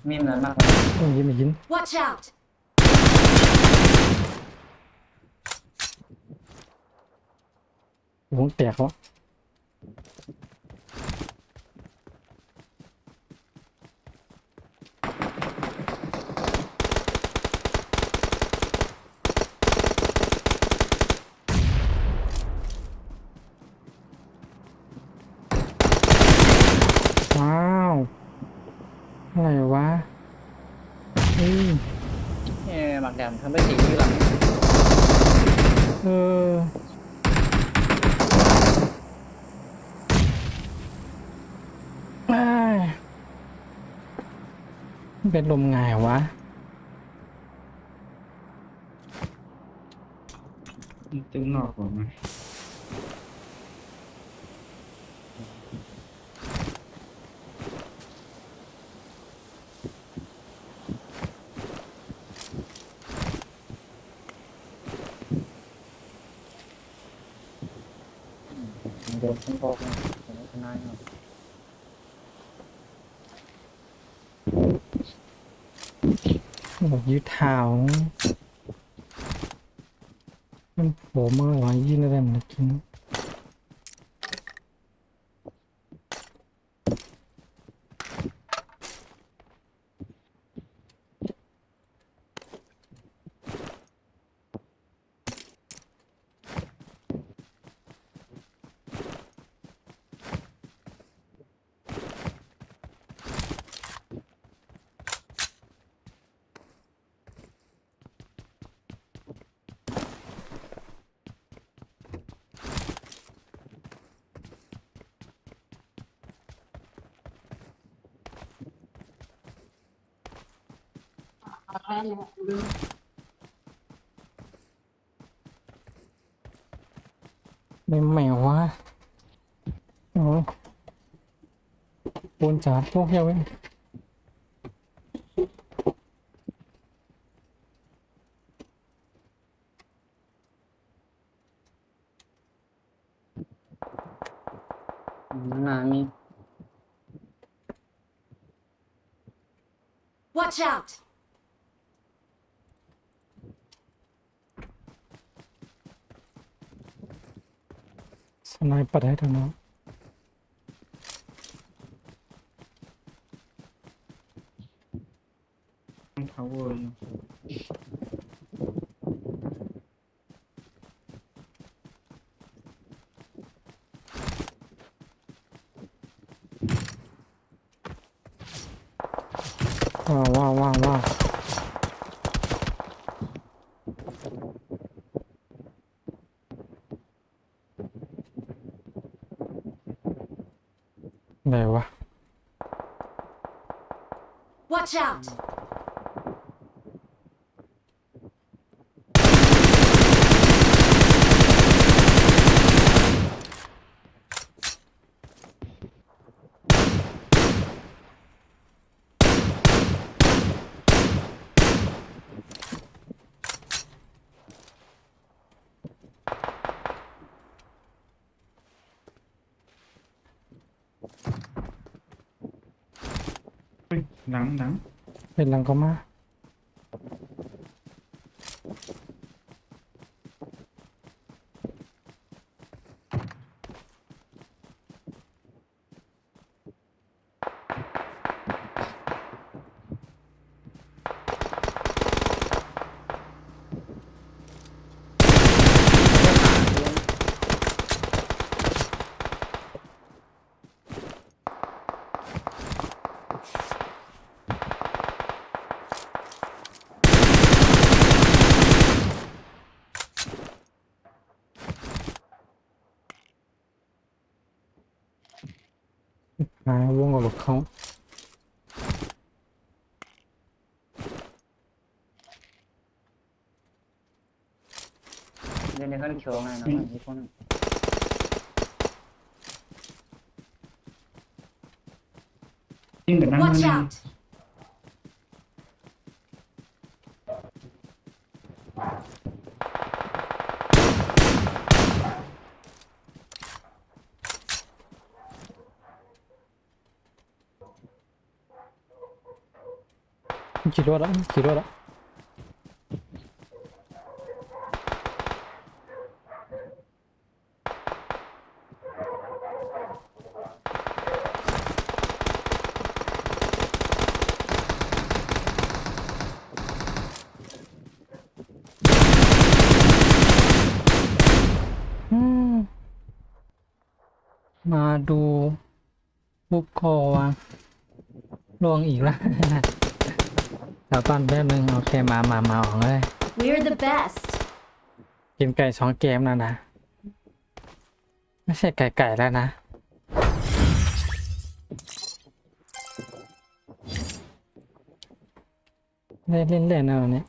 มีมันมาก ไม่ยิน Watch out. วงแตกแล้วว้าวอะไรวะเฮ้ย หมักแดมทำไปสีที่หลัง เอออ้ายมันเป็นลมไงวะ ตึงนอกก่อนนะ เดินขึ้นโต๊ะชนะเนาะ บอกยืดเท้ามันโผล่มาหลายยี่นอะไรมันกิน ไม่แมววะโอ้ยปูนจ๋าพวกเฮียเว้ย นานมี Watch out! สไนเปอร์ได้ทางนั้น ทาวเวอร์อยู่ ว้าวไหนวะ Watch out! เฮ้ยหลัง เป็นหลังก็มาหาวงกับรถเขา เดี๋ยวนี้เขาเขียวไงนะมีคน ยิ่งแบบนั้น Watch นั่น out! ขี่รถอ่ะอืมมาดูบุกคอวะลวงอีกแล้ว เดี๋ยวก่อนแป๊บนึงโอเคมาออกเลย We're the best! กินไก่สองเกมแล้วนะ ไม่ใช่ไก่แล้วนะ เล่นนะวันนี้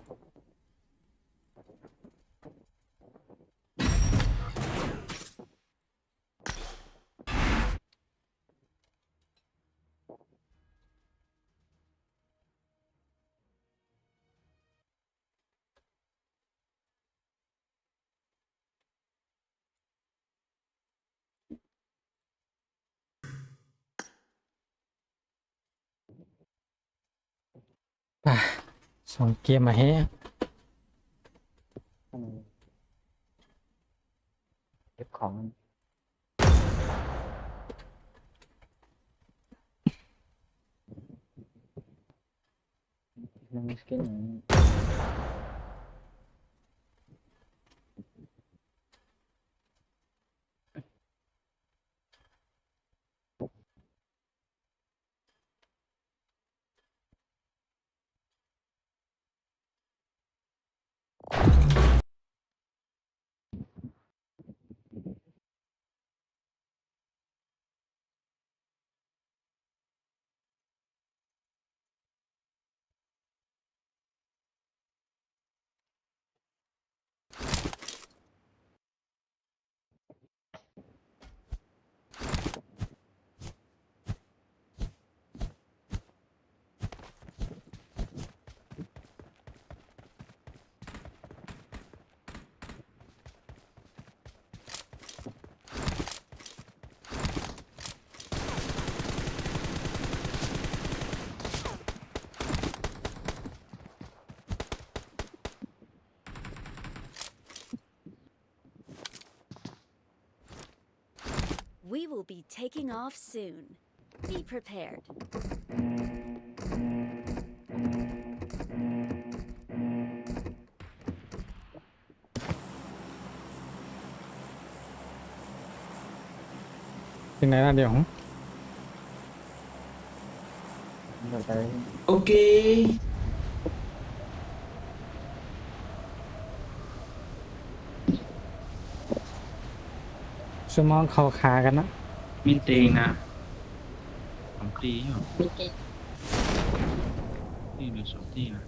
อ่ะสองเกมมาเฮ้ เก็บของมันมีสกิน We will be taking off soon. Be prepared. เป็นไงล่ะเดี๋ยว เดี๋ยวไป โอเค ชั่วโมองเขาขากันนะ มีเตงนะของตีเหรอ มีเก นี่เป็นสองที่นะ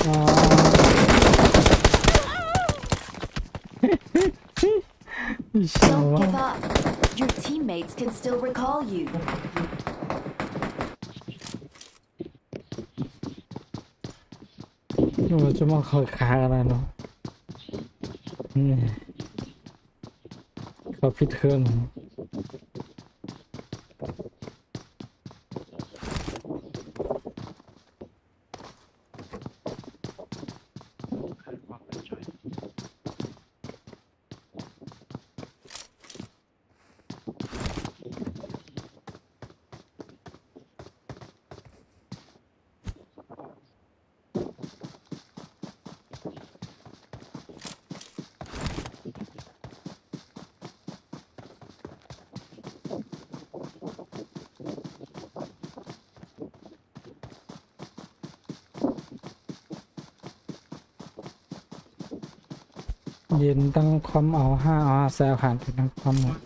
อ๋อ อีเชียว Don't ว่า give up. Your teammates can still recall you. โอ้ชั่วโมองเขาขากันแล้วเนาะอืมเขาพิดเครื่อง ความเป็นใจ เย็นตั้งความเอาห้าเอาแซวผ่านไปตั้งความหมด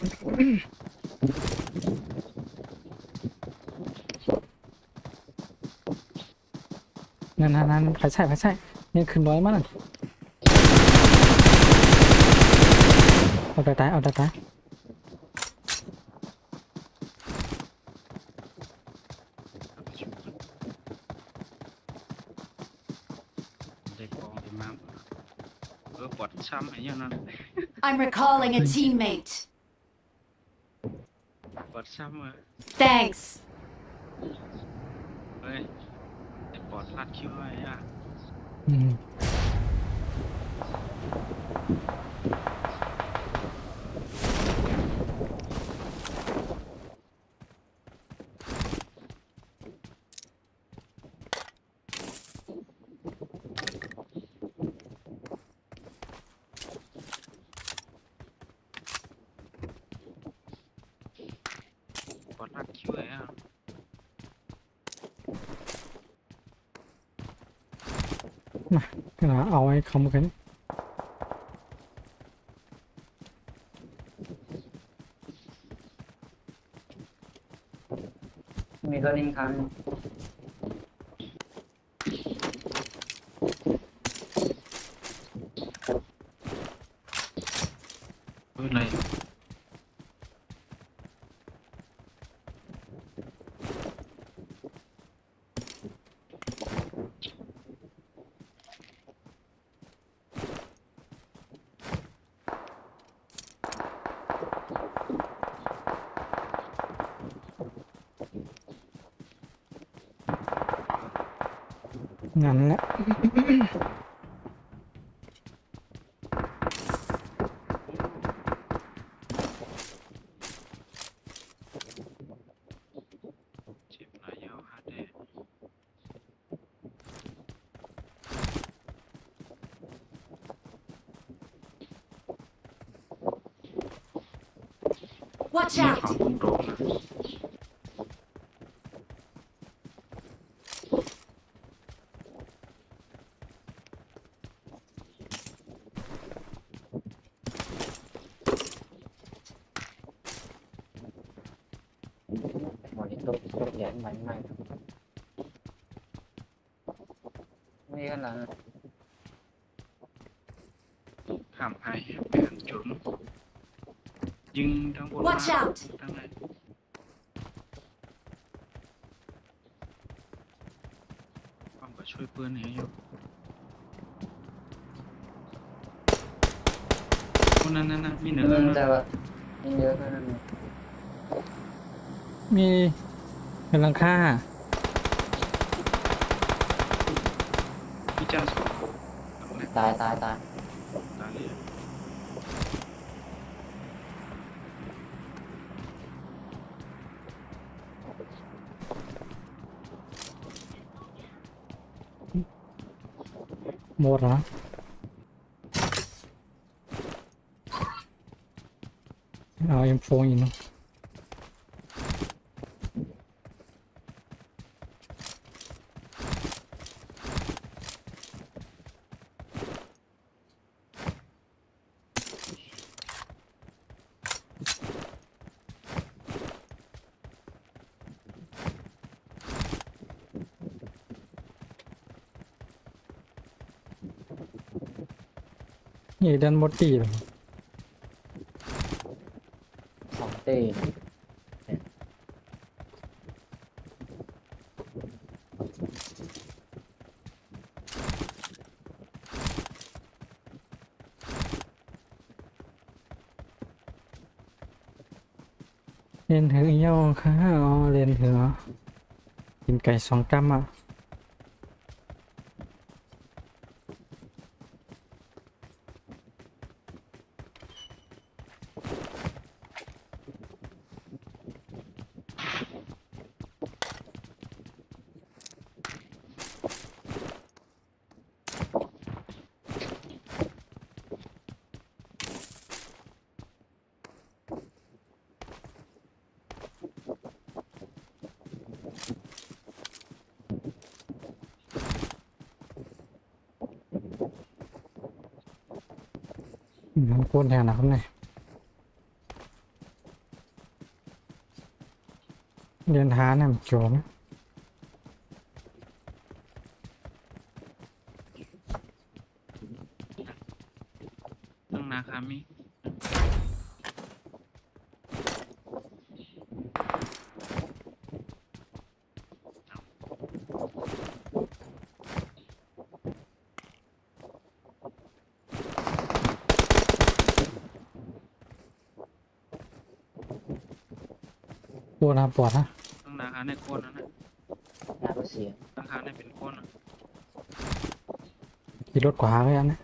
นั่นไปใช่เนี่ยขึ้นร้อยมากน่ะเอาแต่ตาย เด็กกองดีมากปวดช้ำอะไรอย่างนั้น I'm recalling a teammate. ปวดช้ำเลย Thanks. เฮ้ยแต่ปวดลัดคิ้วอะไรอ่ะ อืมปวดลัดคิ้วอะไรอ่ะ เอาไว้คำกัน มีตัวลิงคัน เฮ้ยอะไร งั้นแหละ เจ็บหลายยาวฮาร์ดแดด Watch มี out. ของตรงตรงนะ หมดที่ตัวใหญ่ใหม่มีข้างหลัง ห้ามให้แผนจุดยิงทั้งบน Watch out. ทั้งไหนความก็ช่วยเพื่อนเนี่ยอยู่คนนั้นมีเหนือ เงิน นะ แต่ว่ามีเยอะขนาดนี้ มีเป็นหลังค่า พี่จ้าสองคนตรงนี้ ตายตายตาย ตายเลย หมดแล้วเอาเอ็มโฟอีกเนาะนี่ดันหมดตีเลย 2 ตี เรียนถือย่อค่ะอ๋อเรียนถือกินไก่2 กรัมอ่ะน้ำก้นแทนนะครับเนี่ยเรียนหาเนี่ยมันโจม ตั้งนาคามิ ปวดนะปวดนะ ตั้งนาคาในโคนนั่นน่ะ หน้าก็เสีย นาคาในเป็นโคนอ่ะ ขี่รถขวาไปอันนะ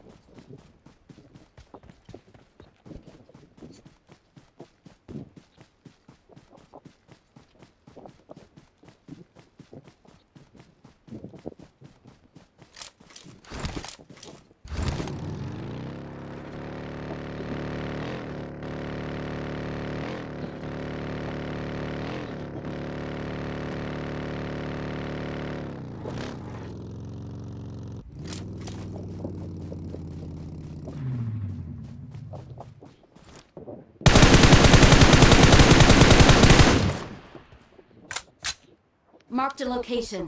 Marked a location.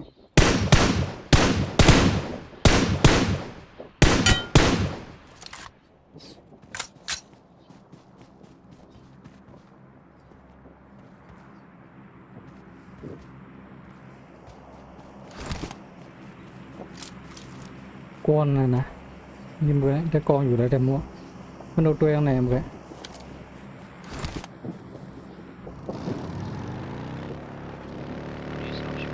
ก้นนะยิ้มเลยจะกองอยู่แล้วแต่มัวมันเอาตัวยังไงมึงเลย มีสองชุด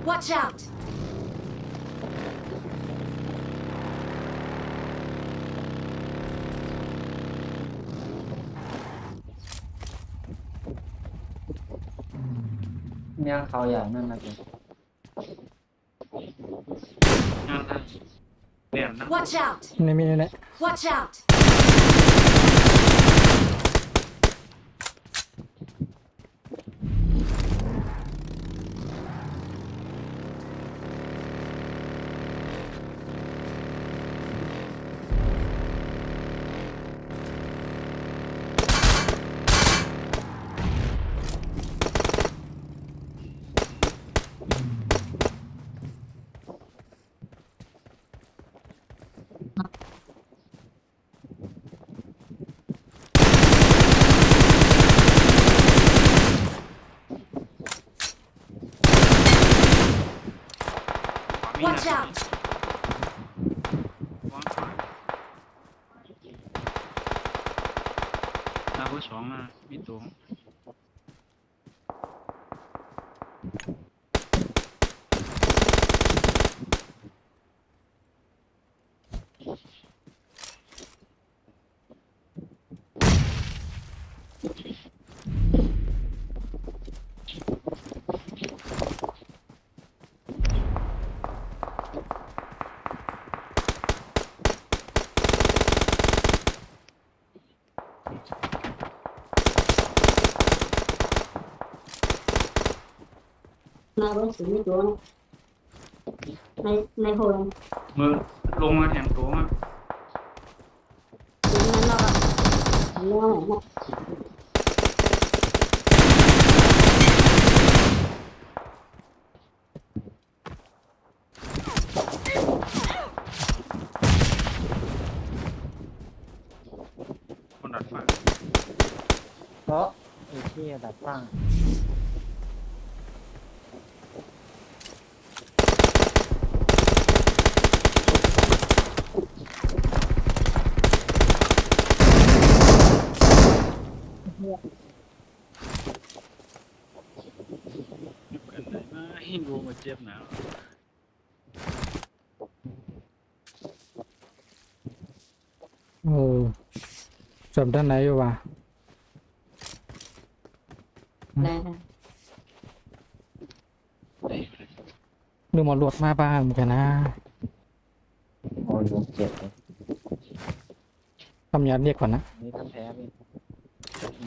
Watch out! ย่างเขาอย่างนั้นนะพี่ งานละเรียนนะ Watch out! ในมีนี่แหละ Watch out! Watch ขวามีนะ out! วางขวา Watch out! ข องนะมีตัว หน้าเบิ้งสีไม่ตัวในในโพน มือลงมาแถมตัวอ่ะ สีนั้นเราอะเนื้อหอม คนดัดฟ้า เพราะไอ้ที่ดับฟัง ยุบกันได้ไหมดูมาเจ็บหนาว จบด้านไหนอยู่วะ ได้ได้ ดูหมอหลวดมาบ้างเหมือนกันนะ โอ้ยผมเจ็บเลย คำยาเรียกก่อนนะ นี่ทำแพ้พี่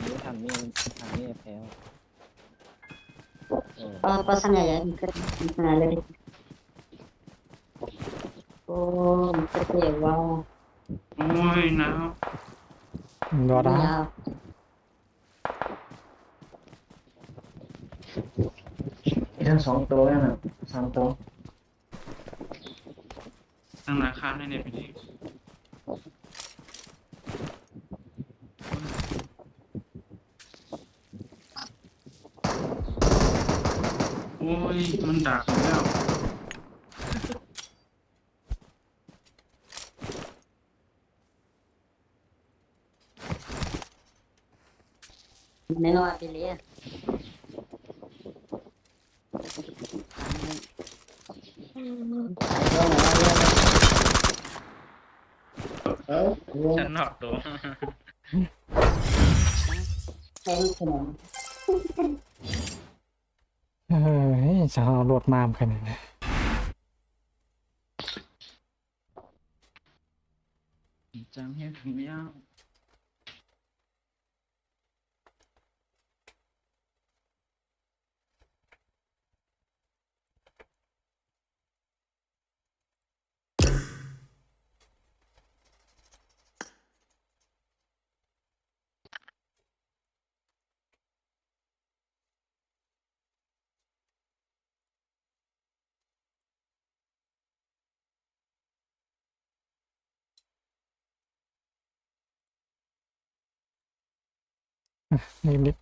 นี่ทำนี่แพ้pasan ya ya nah dari oh seperti ya wow โอ้ยหนาว รอได้ ya มีทั้งสองตัวแล้วนะสามตัว ตั้งราคาในในปีนี้โอ้ยมันดักอยู่แล้ว menor pilih ya ayo ฉันนอกตัว saya senang เฮ้ยจะเอาหลวดมามขนาดนี้ จังเฮ็ดถึงยาว นิด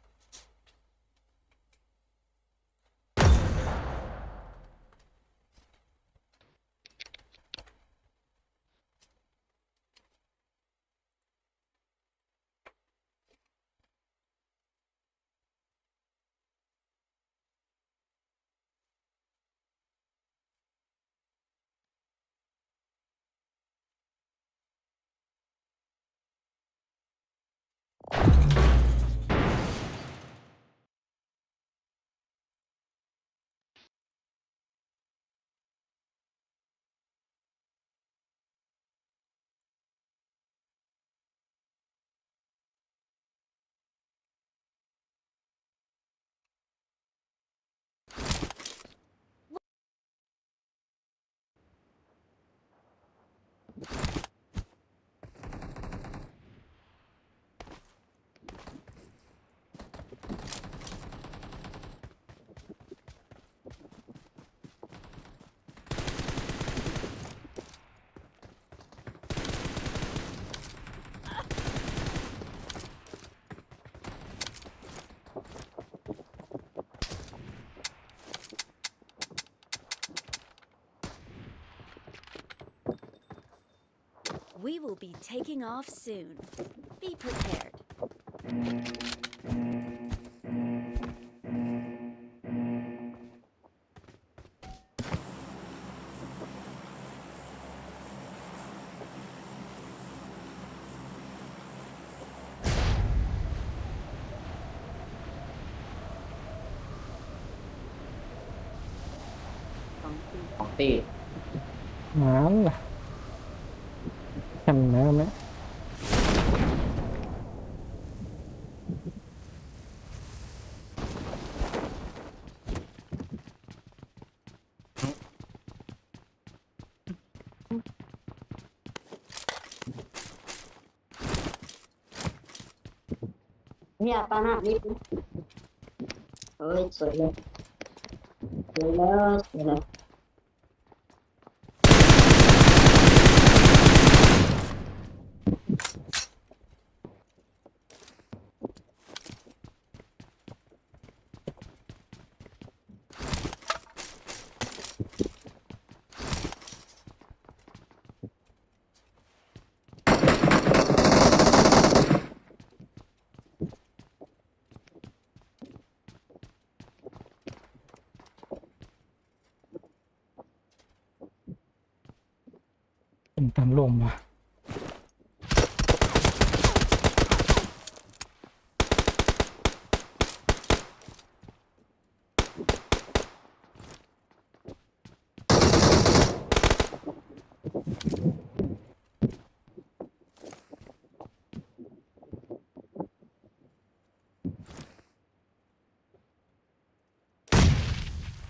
We will be taking off soon. Be prepared. ของตี นั่นล่ะแค่ไหนไหมเนี่ยปานานี่เฮ้ยสวยเลยสวยแล้วสวยแล้ว เป็นตันลมว่ะ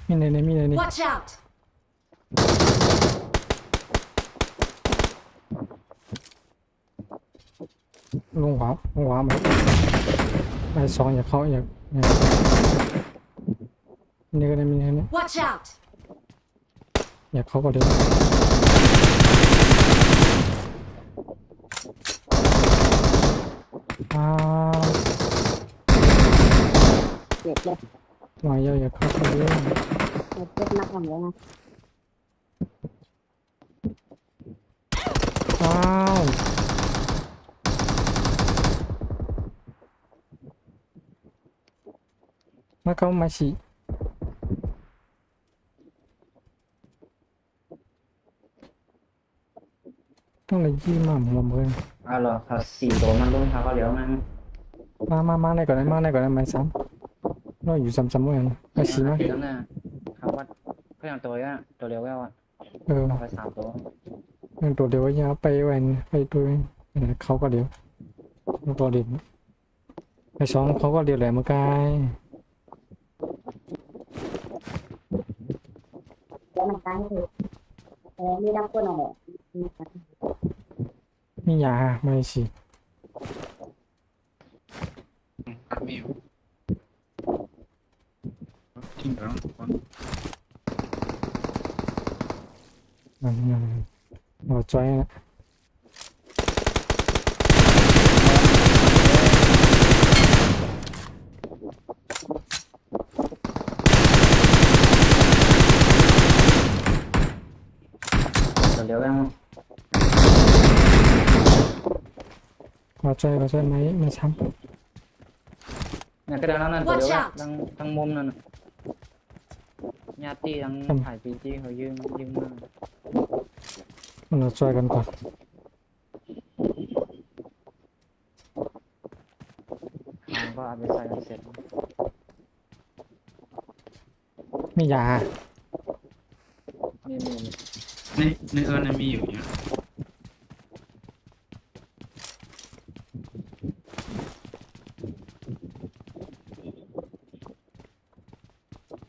มีอะไรนี่มีอะไรนี่ Watch out! ลงขวามาไปสองอย่าเข้าอย่านี่ก็ได้มีแค่นี้ Watch out! อย่าเข้าก็เดี๋ยวอ้าว เจ็บเลย วายอย่าเข้าก็เดี๋ยว เจ็บนักทำเลยนะ อ้าวมาเข้ามาสิต้องเลยยี่มาหมดเลย เอาเหรอเขา4 ตัวมันรุ่นเขาก็เดี๋ยวมัน มาในก่อนได้ไหมซ้ำเราอยู่ซ้ำๆกันไปสิมา แล้วนะเขาว่าก็อย่างตัวอ่ะตัวเร็วแล้วอ่ะ เออ เอาไป3 ตัว เรื่องตัวเดียวอย่าไปแหวนไปตัวเขาก็เดียวตัวเดียวไปสองเขาก็เดียวแหละเมื่อกี้ แล้วมันตายคือมีดังคนอะไร มียาไม่สิ มีอยู่ทิ้งแล้วคน หัวใจนะ ตัวเร็วแล้ว หัวใจไหมไม่ซ้ เนี่ยก็เดี๋ยวนั้นตัวเร็วแล้วทั้งมุมนั่นน่ะญาติทั้งถ่ายพีจีเขายืมมา ำมันหัวใจกันก่อน ก็เอาไปใส่กันเสร็จ มียา นี่ ในเอิร์นมีอยู่เนี่ย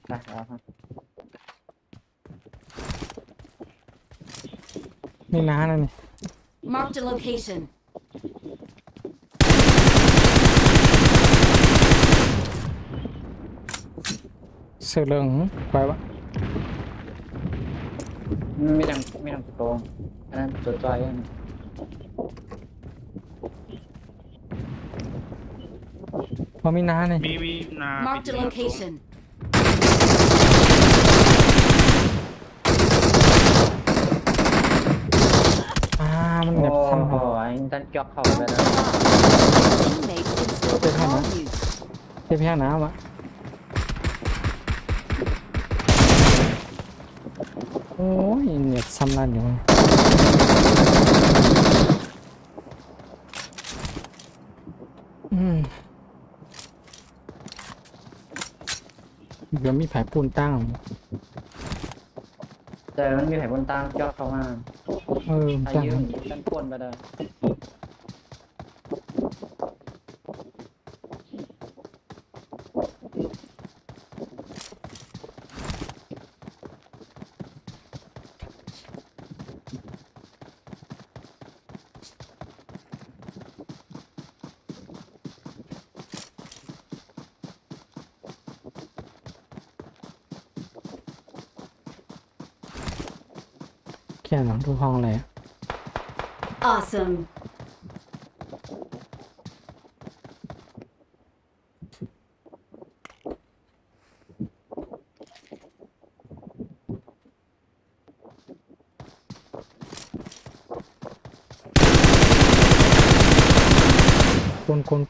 ได้แล้วครับ มีน้านั่นนี่ Marked a location. เสือเหลืองไปวะ ไม่ดังตัวอันนั้นตัวจอยอัน พอมีน้านี่ มีนา Marked a location. มัน โอ้ แบบทำ โหไอ้ตันจอกเข้าไปแล้ว Teammates can still นะ all you. เก็บแห้งน้ำอ่ะโอ้ยเน็ตซ้ำนั่นอยู่เดี๋ยวมีแผลปูนตั้ง แต่มันมีไผ่บนตามเจาะเข้ามา เออ อา ตั้ง ยุกันป่วนไปเลย แค่หลังทุกห้องเลย Awesome.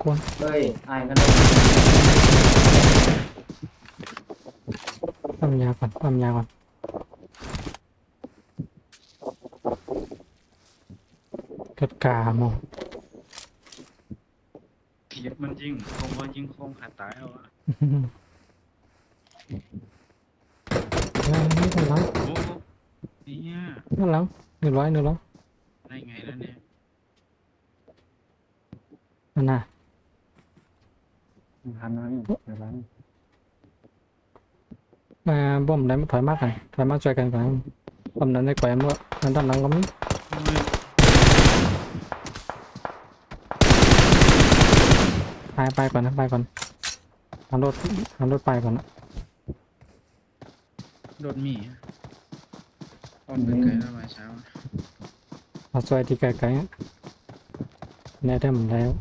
กวน เฮ้ยอายกันเลย ปั๊มยาก่อนเกิดกามอง เทียบมันยิงคงว่ายิงคงขาดตายเอาอะ นี่กันแล้ว โอ้เนี่ย นั่นแล้ว100ได้ไงแล้วเนี่ย นั่นน่ะ ทันนะเดี๋ยวร้าน มาบ่มได้มาถอยมากกันถอยมากช่วยกันก่อนบ่มนั้นได้ก่อยเมื่อนั้นด้านหลังก็มี โอ้ย ไปก่อนนะไปก่อนเอารถไปก่อนนะ โดนหมีต้นไกลๆแล้วมาเช้า เอาช่วยที่ไกลๆอะได้หมดแล้ว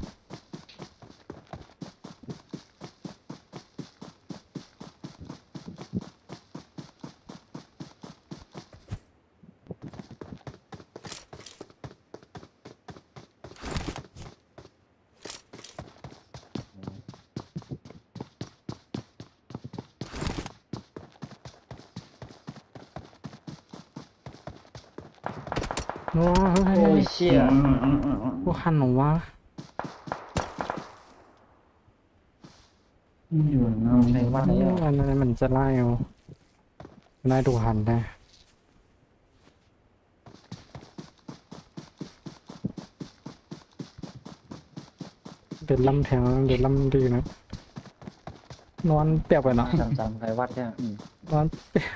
โอ้ย โอ้ยเชี่ย พวกหันหนูวะ อยู่น้ำใช้วัด อั แล้ว นนั้นมันจะไล่เอาไล่ดูหันได้เด็ดล่ำแถวเด็ดล่ำดีนะนอนเปียกไปเนาะ จำใช้วัดแค่ นอนเปียก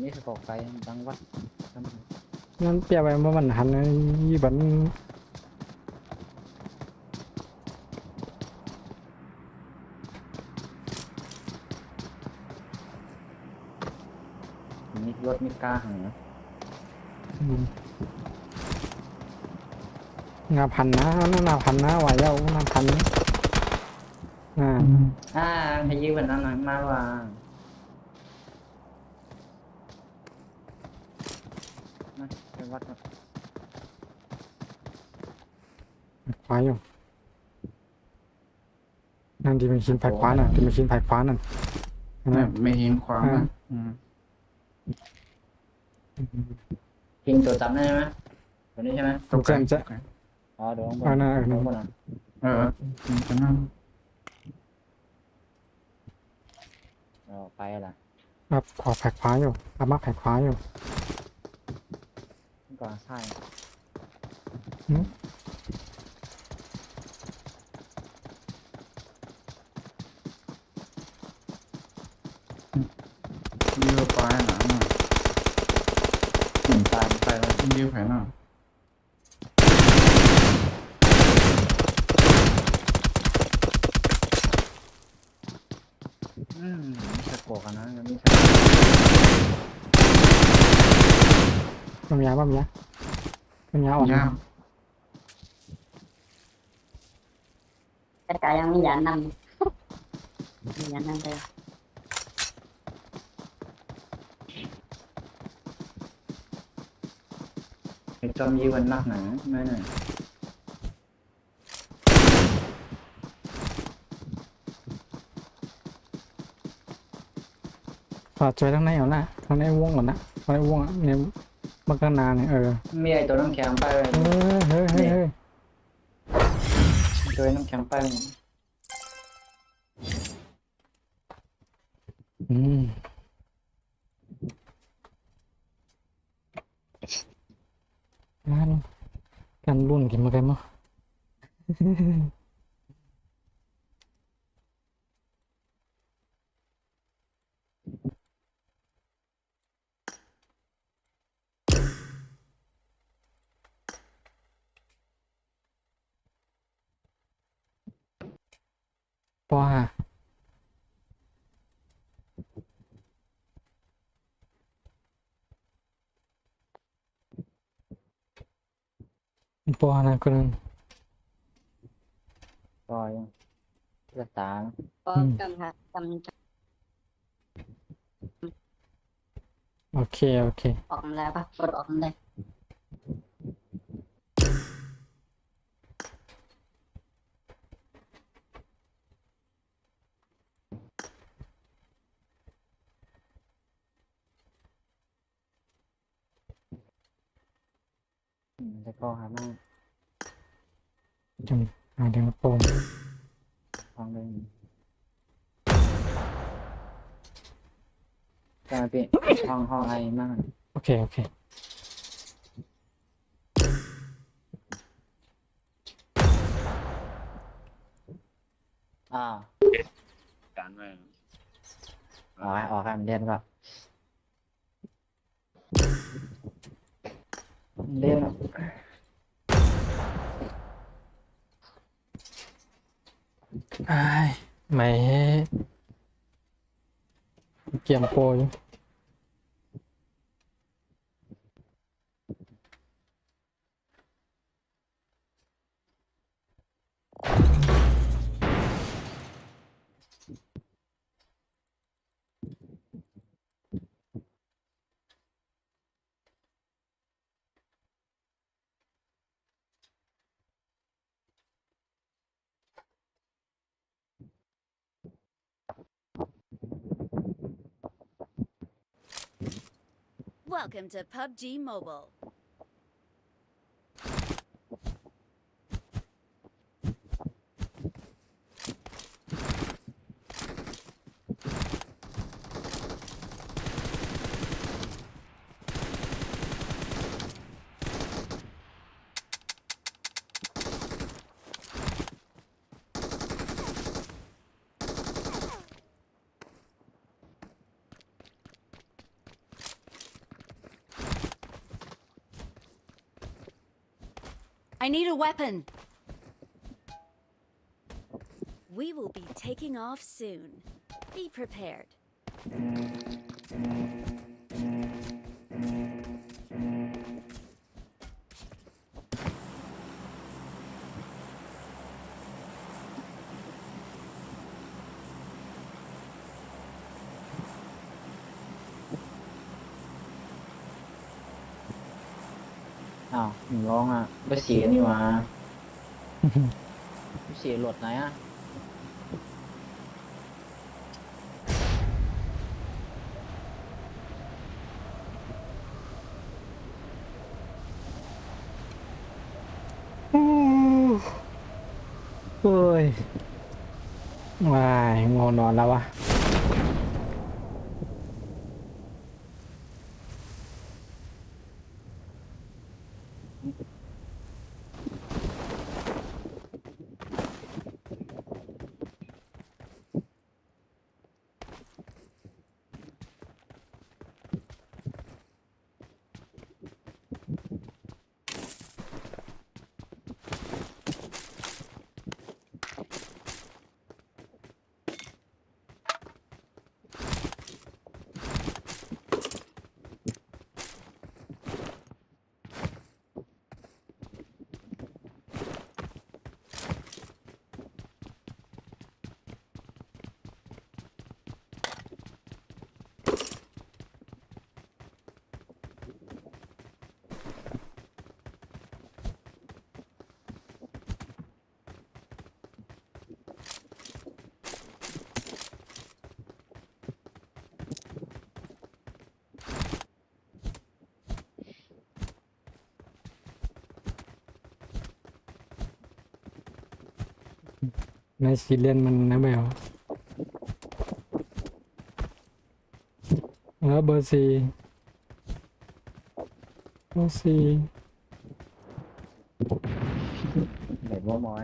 นี่คือบอกไปดังวัด นอนเปียกไปเมื่อวันหันยี่บัน มีรถมีกาหัง งาพันนะนั่นงาพันนะไหวแล้วงาพันนะให้ยืมเหมือนนั้นมาว่า ไปวัด ขวาอยู่นั่นที่มันชินผายขวาน่ะที่มันชินผายขวานั่น ไม่เห็นความนะ พิงตัวจำได้ไหมตัวนี้ใช่ไหม ผมจะ อ๋อเดี๋ยว กันนั่น ไปละ ครับขอผายขวาอยู่อามาผายขวาอยู่ ก่อนใช่ เยอะไปหนาหน่อย ตายไปแล้ว เยอะไปหน่อย มีสะโกกันนะมีสะ ปั๊มยาออก ยาก แต่กายยังมียานนำมียานนำไป จอมยีวันนักหนาไม่หน่อย อจอยทั้งในเอาละทั้งในวงก่อนนะทั้งในวงอ่ะเนี่ยบักข้างหนาเนี่ยมีไอ้ตัวน้ำแข็งไปเลย เฮ้ยเฮ้ยเฮ้ย ตัวน้ำแข็งไปหมด อืมกันรุ่นกินมาไกลมั้ง ว้าปอนะคนนึง ปล่อยภาษา ก็กำค่ะก โอเคโอเค ำออกมาแล้วปะกดออกมาเลย จะก็หามา จังเดี๋ยวโปม ฟังเลยจะเป็นห้องอะไรมาก โอเคโอเค อ่า การไว้ ออกให้มันเรียนก่อนเรียน อ้ายไม่เกี่ยมโปรอยู่Welcome to PUBG Mobile. I need a weapon. We will be taking off soon. Be prepared. À, ngon à. Bác sĩ đi mà. Bác sĩ luật này á. เฮ้ย ว้ายงอนอนแล้ววะ ในซีเรียนมันนะแมวแล้วเบอร์สี่เบอร์สี่ เด็ดว่าหมอย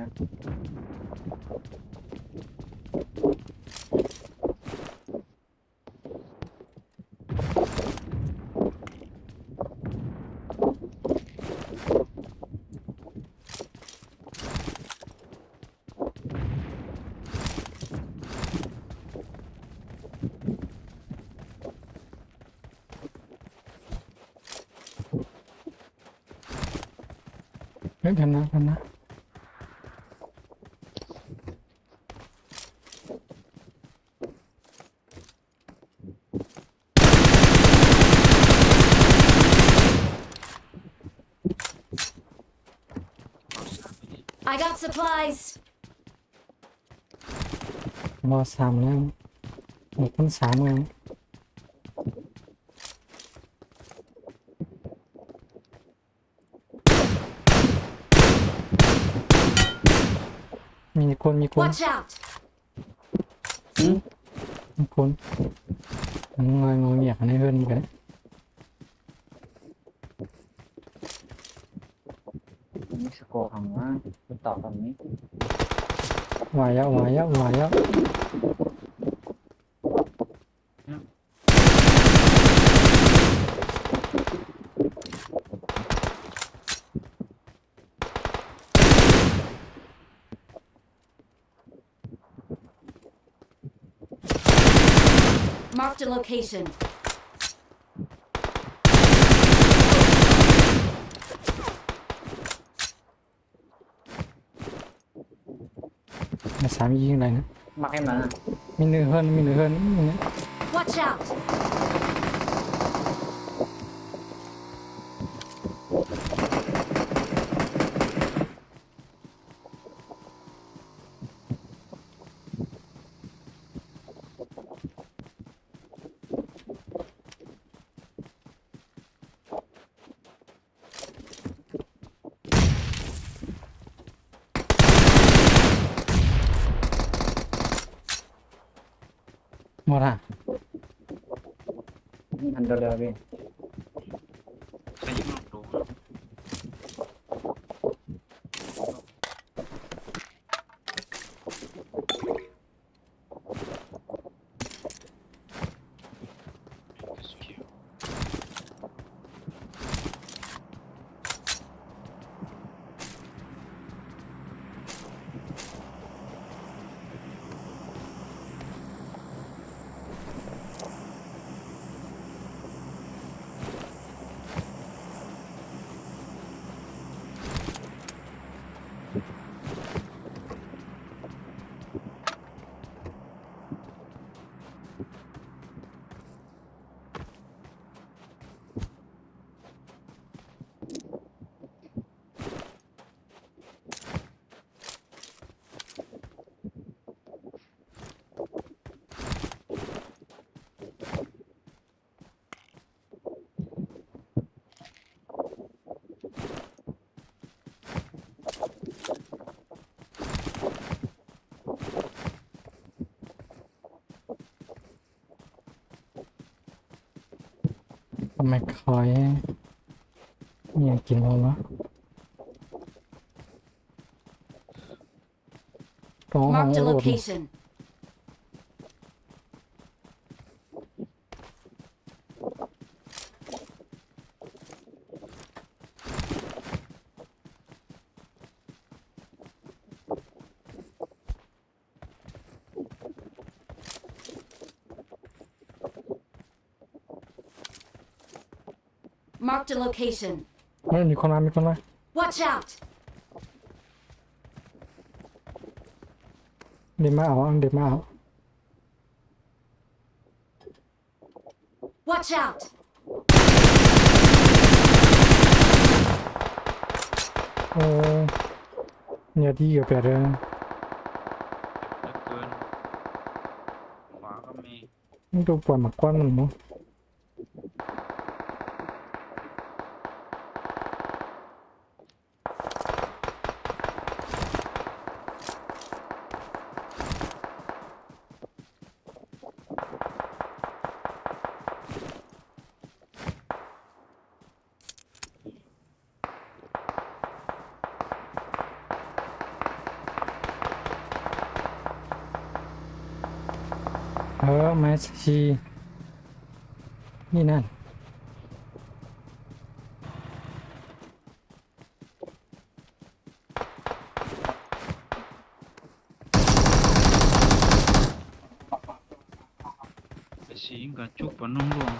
เฮ้ยกันนะ I got supplies. รอสามแล้วหมดคนสามแล้วมีคน Watch out. มีคนงอยอยากให้เพื่อนกัน มีสโกหังว่าคุณตอบตรงนี้ วายะ Marked a location. มาสามยิงอะไรนะ มักให้มัน มีเนื้อเฮิร์นมี Watch out. หมดอ่ะ อันเดียวพี่ ใครยิงนอกโดน ทำไมคอยมีอยากกินเราวะร้อง Marked a โอด location. Marked a location. เฮ้ยมีคนมา Watch out. เดี๋ยวมาเอา Watch out. โอ้เนี่ยที่เกี่ยวกับเรื่อง เหลือเกินขวาก็มี มันดูปวดหมักก้อนมันมั้ง แมสชีนี่นั่น ไปสิงกับจุกปนน้องหลวง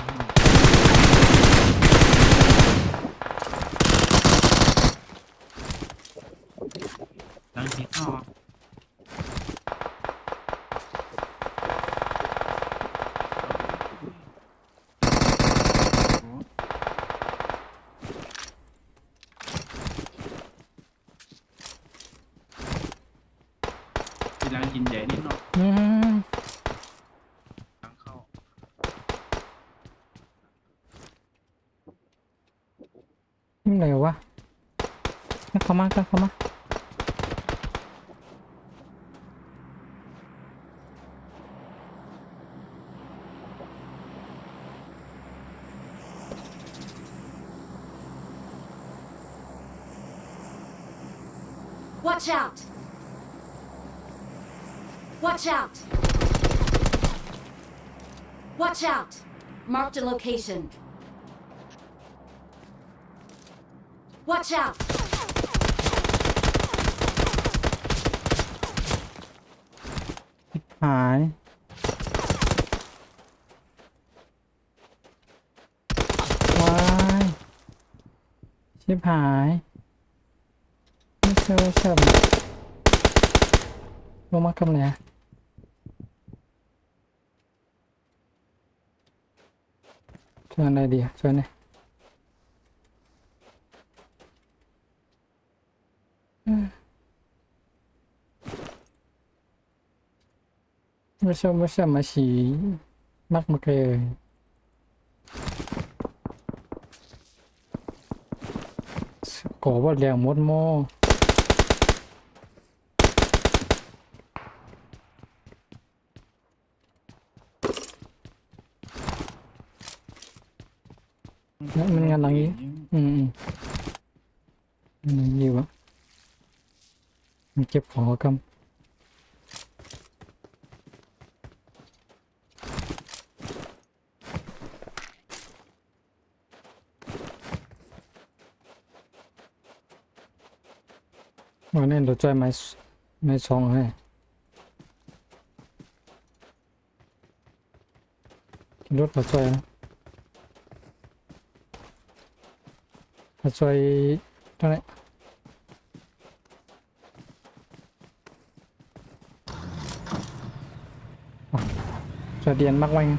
ดังที่ต่อ เวลากินใหญ่นิดหน่อย อืม ทางเข้า นี่อะไรวะเข้ามาเข้ามา Watch out! Watch out! Watch out! Marked a location. Watch out! หายว้ายชิบหายไม่เชื่อว่าเชื่อมลงมากำเนิดช่วยอะไรดีอะช่วยหน่อยไม่เชื่อมาฉีมากมาเกยก่อว่าแรงมดหม้อมันงานหลังนี้มันอยู่วะมันเก็บของกำวันนี้เราจ่ายไม่ซองให้รถเราจ่ายนะเราจ่ายเท่าไหร่จ่ายเดียนมากไว้ไง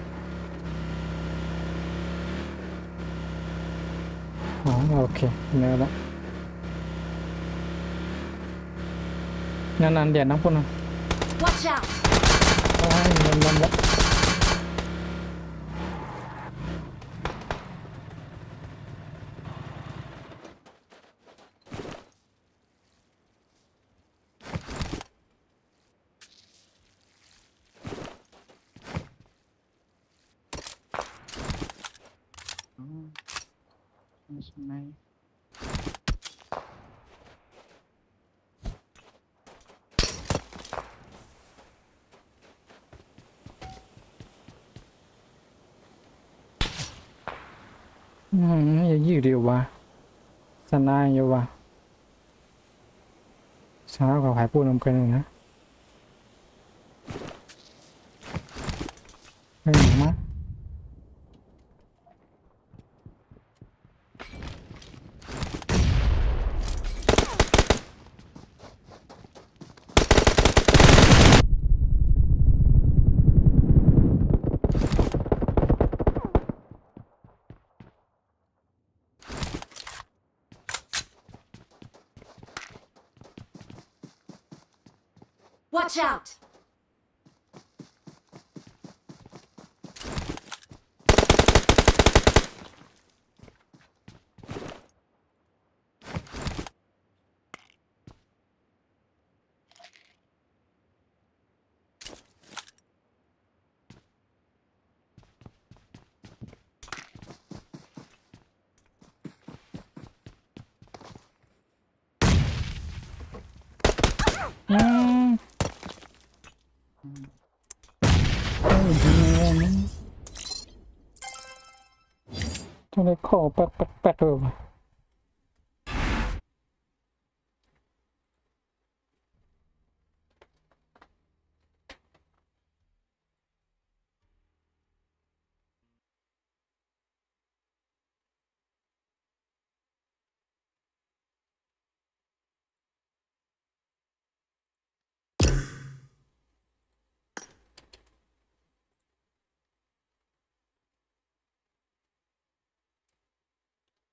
อ๋อโอเคเนื้อละนั่นเดียนน้ำปุ่นนะ Watch out! โอ้ยมันละ อ๋อไม่ใช่ไหม อย่ายืดเดียววะสนายอยู่วะสนายกับหายปูนำกันอยู่นะไม่หนักมาก Watch out! ทำไมของแปลกๆเลยวะ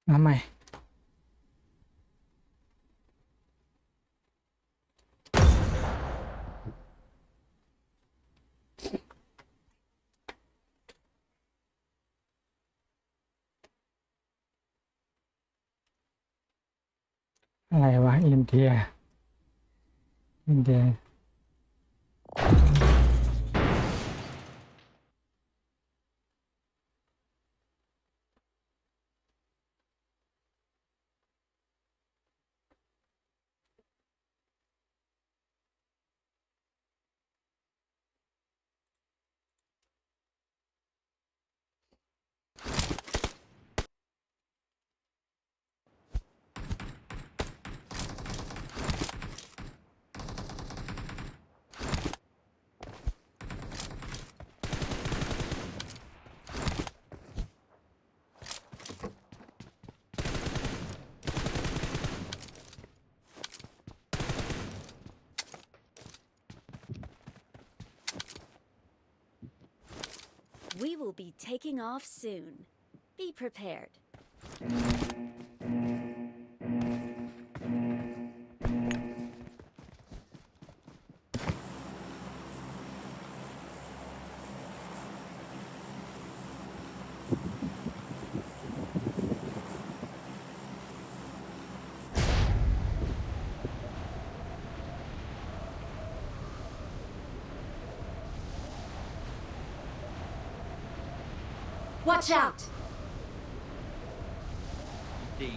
มาใหม่อะไรวะอินเดีย We will be taking off soon. Be prepared. Watch out! ดี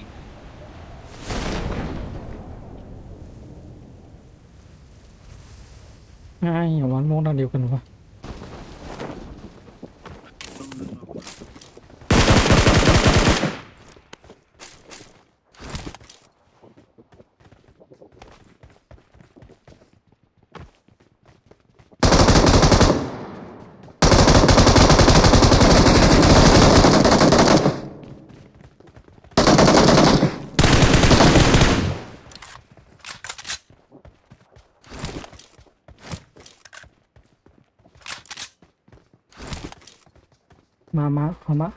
ง่ายอย่างวันโมงดังเดียวกันวะ ต้องนึกออกว่า มาเอามา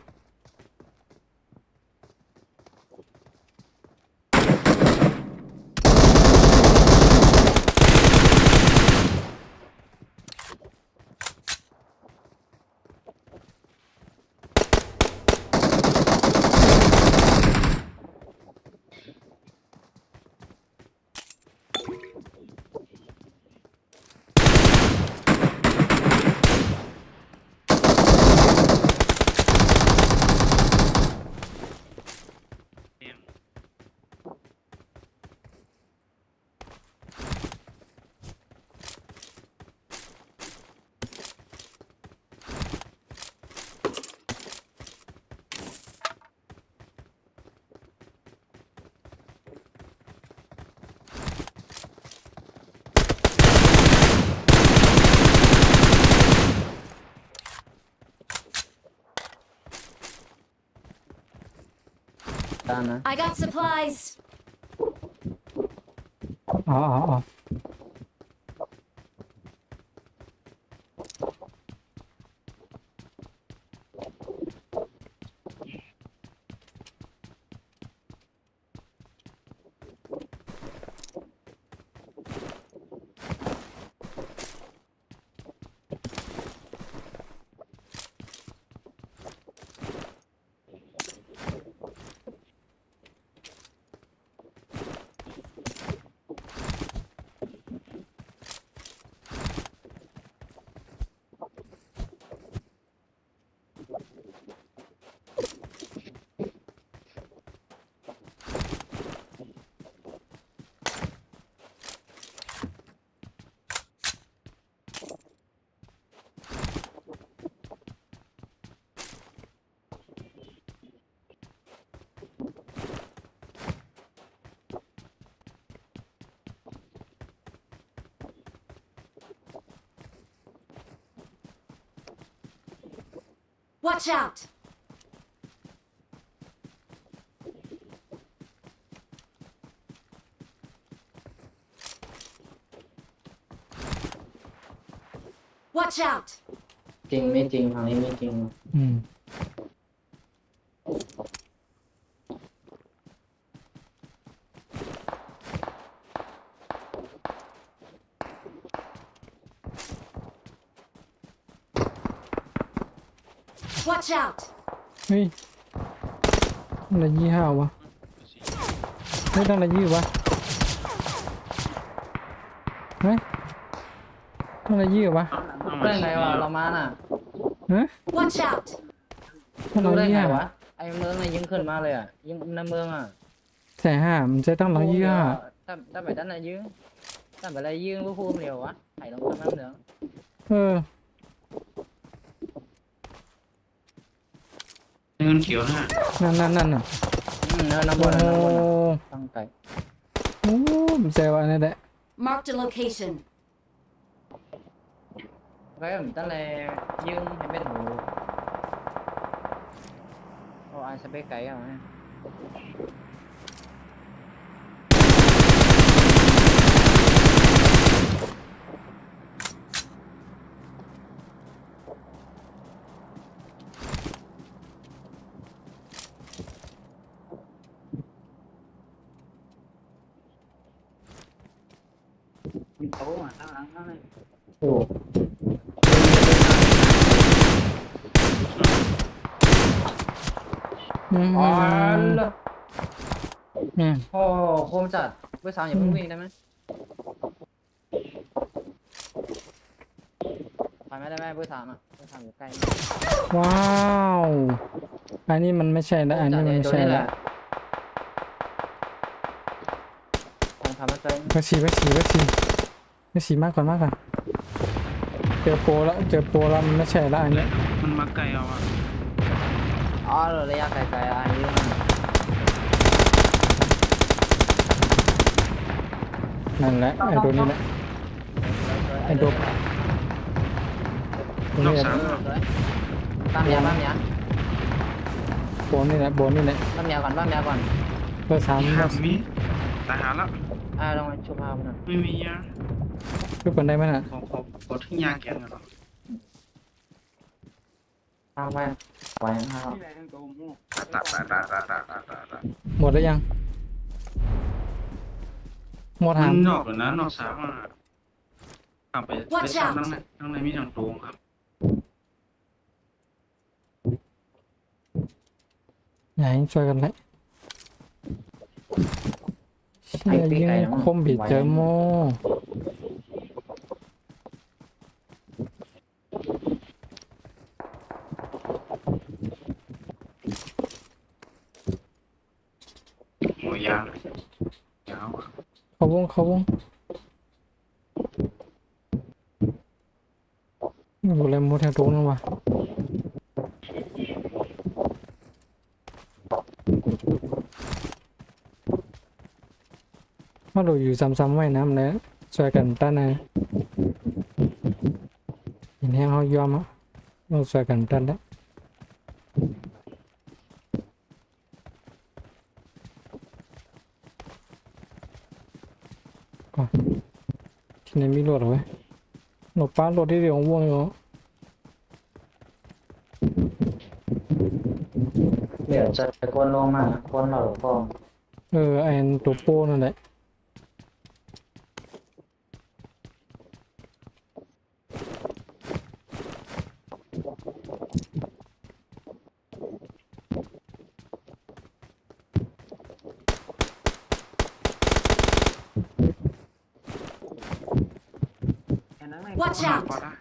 เอง ตามนะ I got supplies. อ๋อ Watch out! Watch out! จริงไม่จริงทางนี้ไม่จริง อืม Watch out! เฮ้ยอะไรยี่ห้าวะไม่ต้องอะไรยี่วะเฮ้ยต้องอะไรยี่วะ ได้ไงวะเรามาน่ะ ฮะ Watch out! ต้อง รู้ อะไร ได้ ยี่ ไง ห้าว ะไอ้เมืองน่ะยิงขึ้นมาเลยอ่ะยิงในเมืองอ่ะ แสนห้ามันจะต้องอะไรยี่ห้า ถ้าไปด้านไหนยิงถ้าไปอะไรยิงผู้พูดเดียววะไอ้ลงข้างน้ำเหลือง เออ เงินเขียวนะ นั่นน่ะ เนินน้ำบ โอ้ น โห น้ำบนตั้งไก่ โอ้มันแซวอันนั้นแหละ Marked a location. ไว้ผมตั้งแต่ยิงให้ไม่ถูกโอ้ไอ้สเปกไก่เอาเนี่ย โต๊ะตั้งหลังนั่นเลย โอ้ อืม อ๋อเหรอ อืม โอ้โคมจัดเบอร์สามอย่าเพิ่งวิ่งได้ไหมไปไม่ได้ไหมเบอร์สามอ่ะเบอร์สามอยู่ใกล้ ว้าวอันนี้มันไม่ใช่ละอันนี้มันไม่ใช่ละ ผมทำมันใจ ไปฉีมากก่อนเจอโปรแล้วมันไม่ใช่ละอันนี้ มันมาไกลเอาอ่ะ อ๋อระยะไกลๆอันนี้ นั่นแหละไอ้ตัวนี้แหละไอ้ตัว นอก นี้ สาม บ้ามยา โปรนี่แหละ บ้ามยาก่อน เบอร์สาม ห้ามมีตายหาแล้ว ลองชุบพามันหน่อย ไม่มียา ทุกคนได้ไหมน่ะ ขอทิ้งยาแกนก่อน ทางไปปล่อยให้เขา ตา หมดแล้วยังหมด มั หาม นนอกหรือนะนอกสามอ่ะขับไปสามทั้งในมีทางตรงครับ อย่าให้ช่วยกันเลยเชี่ยยิงคมบิดเจอโม โอ้ยาว เขาวงอยู่เลยโมแถวตรงนั้นวะว่าเราอยู่ซ้ำๆไว้น้ำเลยช่วยกันตั้นนะเห็นแห้งเขายอมอ่ะเราช่วยกันตั้นแล้วก่อนที่ไหนมีรถเหรอเว้ยหลบป้ารถที่เดียววงอยู่ เดี๋ยวจะกวนลงมาควนเราก็ ไอ้ตัวโป้นั่นแหละWatch out! พอได้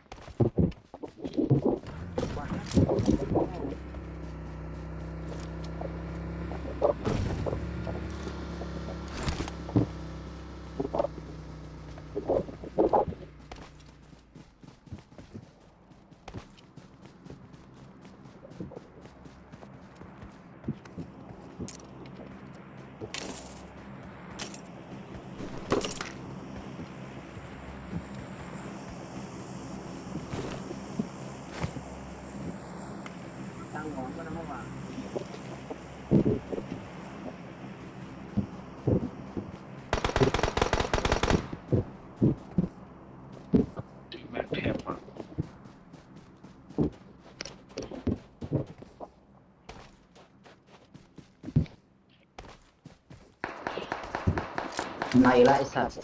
มาอีกแล้วไอ้สัตว์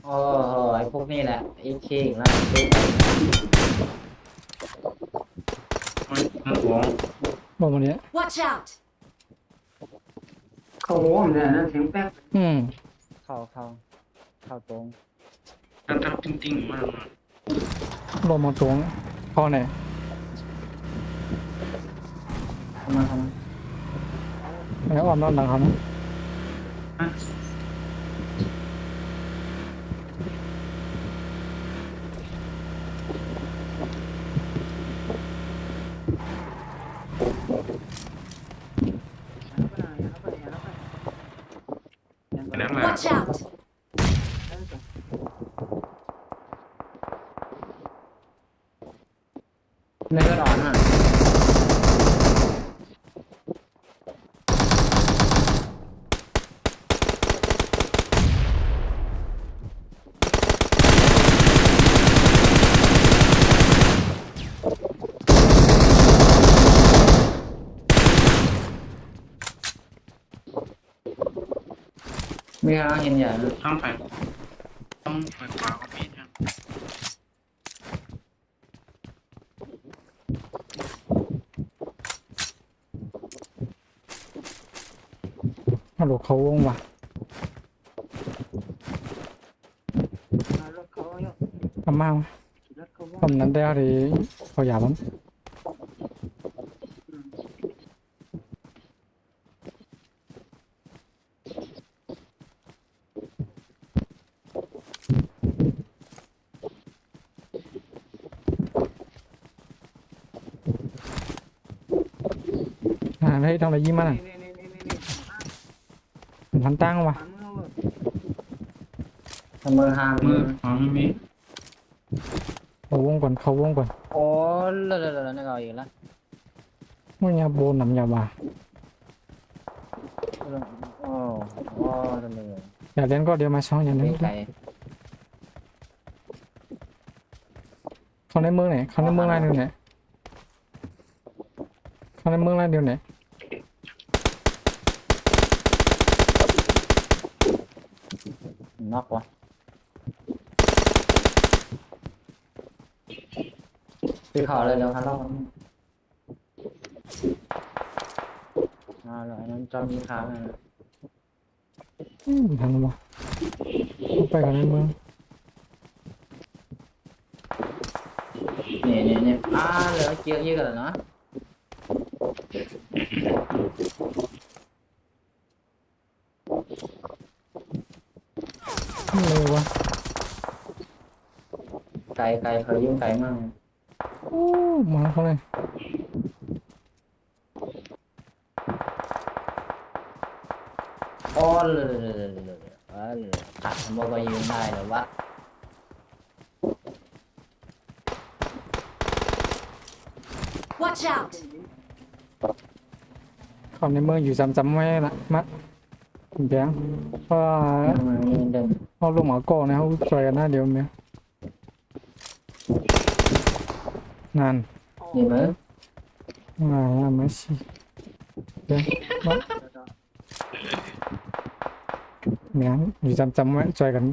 โอ้โหไอ้พวกนี้แหละไอ้เคอีกแล้ว มันหวง บอกมาเนี้ย Watch out! เข้าวงเนี่ยนะเสียงแป๊ก อืม เข้าตรง ตั้งติ้งมาก บอกมาตรงพอไหน เข้ามา แล้วอ้อมนอนหลังเขานะ แล้วแหละ Watch out! ในกระดอนอ่ะ มีอะไรเห็นอย่าง ต้องไปขวาก็มีนะ ฮัลโหลเขาวงว่ะทำมากทำนั้นได้อะไรเขาอยากมั้งให้ทำอะไรยิ้มมันอ่ะพันตั้งว่ะ มือห่าง มือของไม่มี เขาวงก่อนเขาวงก่อน โอ้เลอะนี่ก็อีกแล้ว ไม่ยาโบนหนำยาบา โอ้เลย อย่าเล่นก็เดี๋ยวมาช่องอย่าเล่น ไก่ เขาในเมืองไหนเขาในเมืองอะไรเดียวไหนเขาในเมืองอะไรเดียวไหน นอกวะตีข่าวเลยเร็วครับเราเลยนั้นจอมีข่าวนะ ทางวะไปกันในเมือง เนี่ยเหลือเกียร์ยี่กันแล้วเนาะ เลยวะ ไก่เคยยุ่งไก่มั่ง โอ้มาเขาเลย โอ้เลยตัดทำโมก็ยืนได้หรือวะ Watch out! เขาในเมืองอยู่จำไว้ละมะแบงเพราะ เดิน เขาลงหมาก่อนะเขาช่วยกันหน้าเดียวเนี่ยงาน นี่มั้ง งานไม่สิแบงมาแบงอยู่จำไว้ช่วยกัน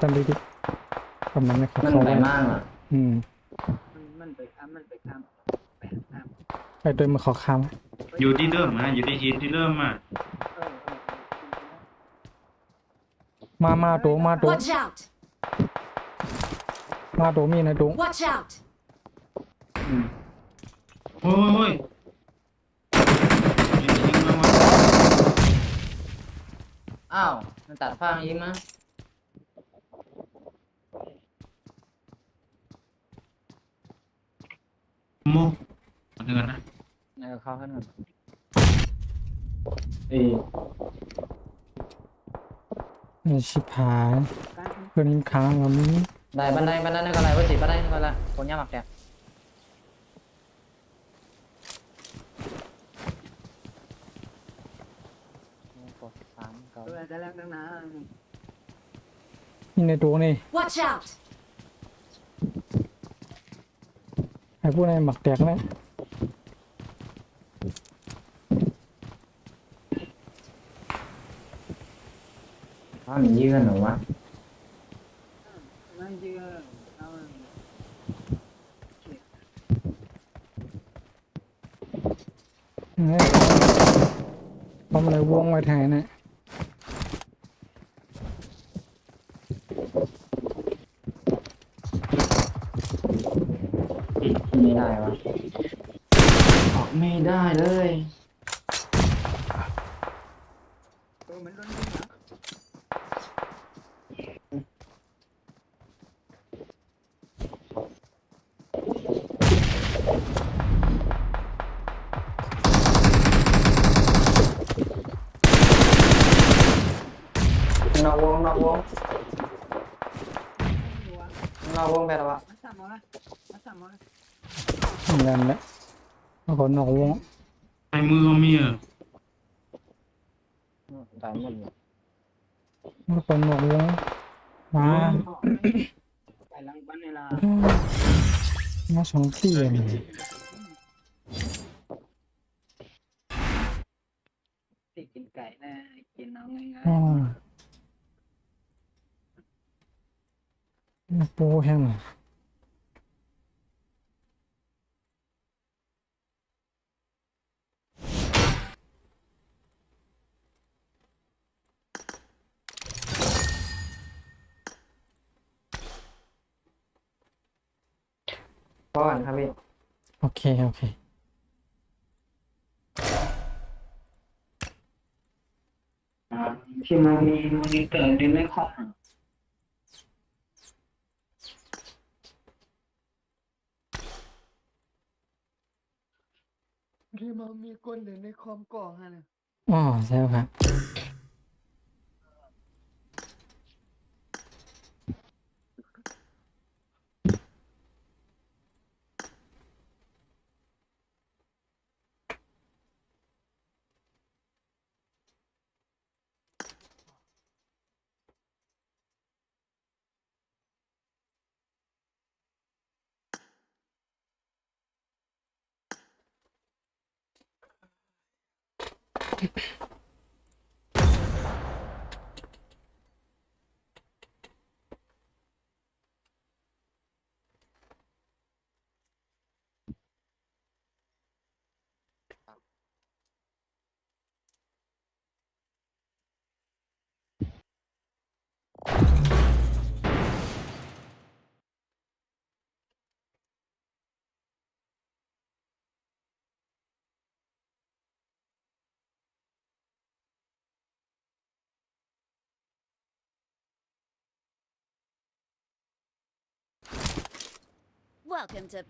จำดีๆกำลังในเขา มัน เขา ไหล ไว้ มากอ่ะ มันไปค้ำไปโดยมาขอค อยู่ที่เริ่มนะอยู่ที่หินที่เริ่มอ่ะ ำมาโต Watch out! มีนะโต Watch out! โอ้ยยิงมาว่ะ อ้าวมันตัดฟางยิ้มมั้ง โมมาถึงกันนะ เข้าขึ้นมา นี่ชิบหายเพื่อนยิงค้างเรามี ได้บันไดนี่ก็ไรวะสิบันไดนี่ก็ไรคนย่าหมักแกนี่ในโตนี่ Watch out! ไอ้พวกนี้หมักแตกแล้ว มันยืนเหรอวะ ไม่เชื่อเอา เนี่ยผมเลยวงไว้แทนนะ ไม่ได้วะออกไม่ได้เลย มันโดนยิงเหรอ นอกวงแบบวะ มาสามมามาสามมา เหมือนกันแหละบางคนออกวง ไอ้มือเขามีอ่ะ ตายหมดเลย บางคนออกวงมา ไปหลังบ้านนี่ล่ะ มาสองที่เลย ติกินไก่นะกินเอาง่าย อ๋อโป้แห้ง พอกันครับพี่ โอเคโอเค ที่มันมีเกิดในไม่คอ ที่มันมีคนเล่นในคอมก่อฮะเนี่ย อ๋อใช่ครับWelcome to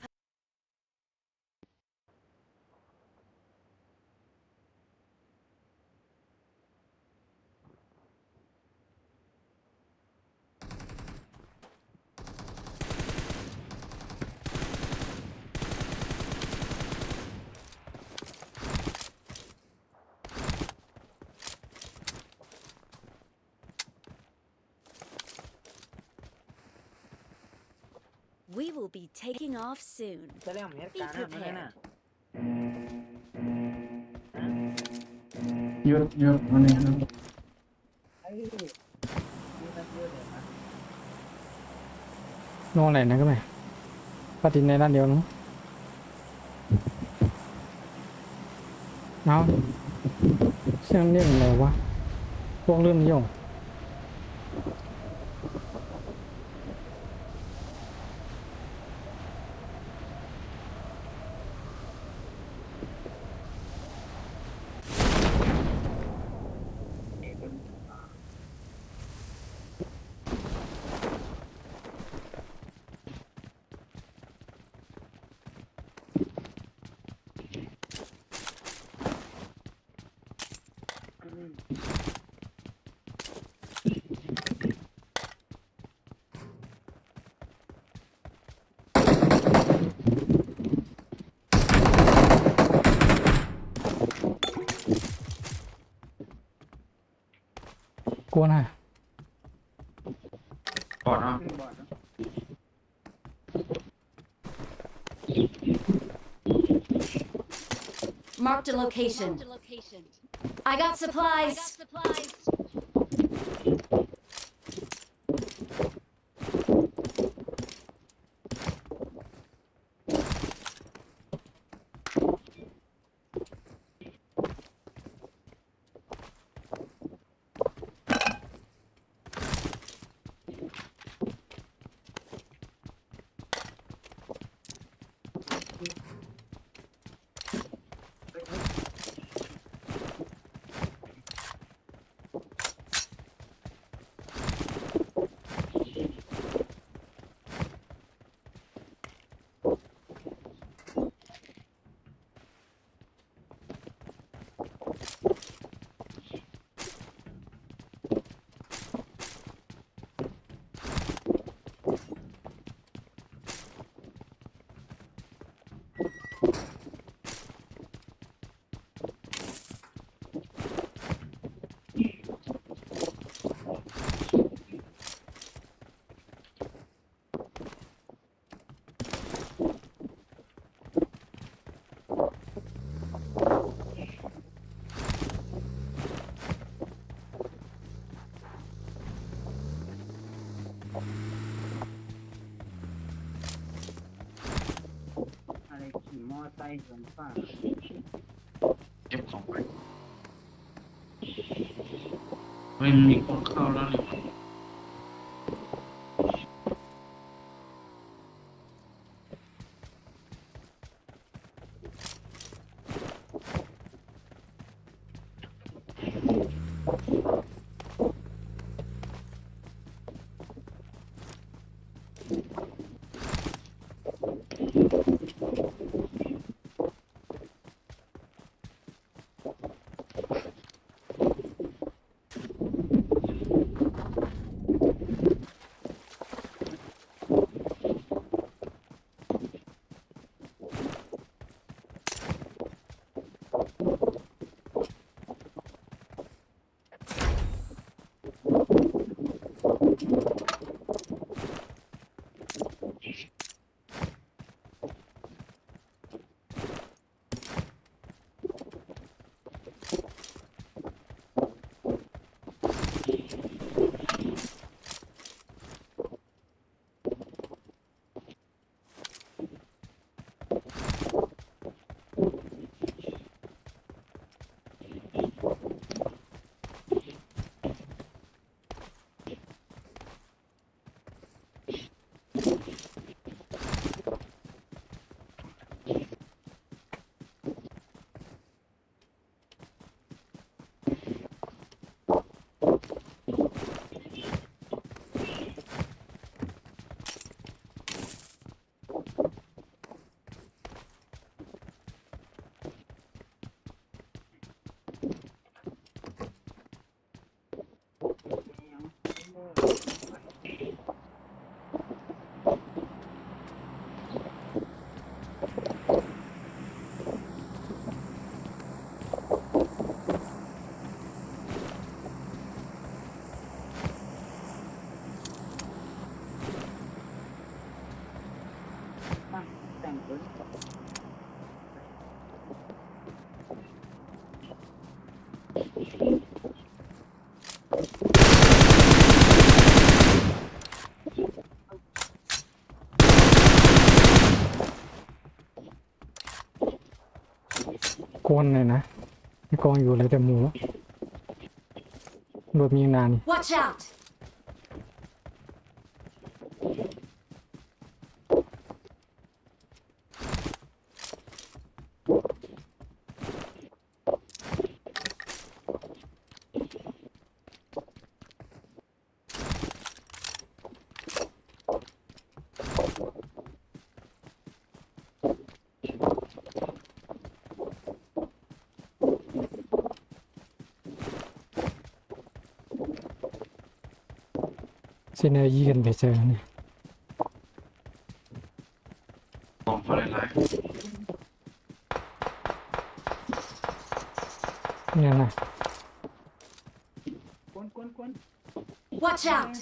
We will be taking off soon. จะเรื่องเหตุการณ์นั่นน่ะ หยุดวันนี้นะ ไอ้นี่มันเยอะเลยนะ นอนอะไรนะก็ไม่ปฏิในด้านเดียวนู้เอาเสียงเรียกอะไรวะพวกเรื่องนิยมกลัวนะ ปอดเนาะ Marked a location. I got supplies. ป้า เก็บของไปเฮ้ยมีคนเข้าแล้วนี่หว่า แต่งตัว กวนเลยนะไม่กองอยู่อะไรแต่หมูโดดมีนาน Watch out! Synergyกันไปเจอเนี่ย ของอะไรหลาย เนี่ยนะ กวน Watch out!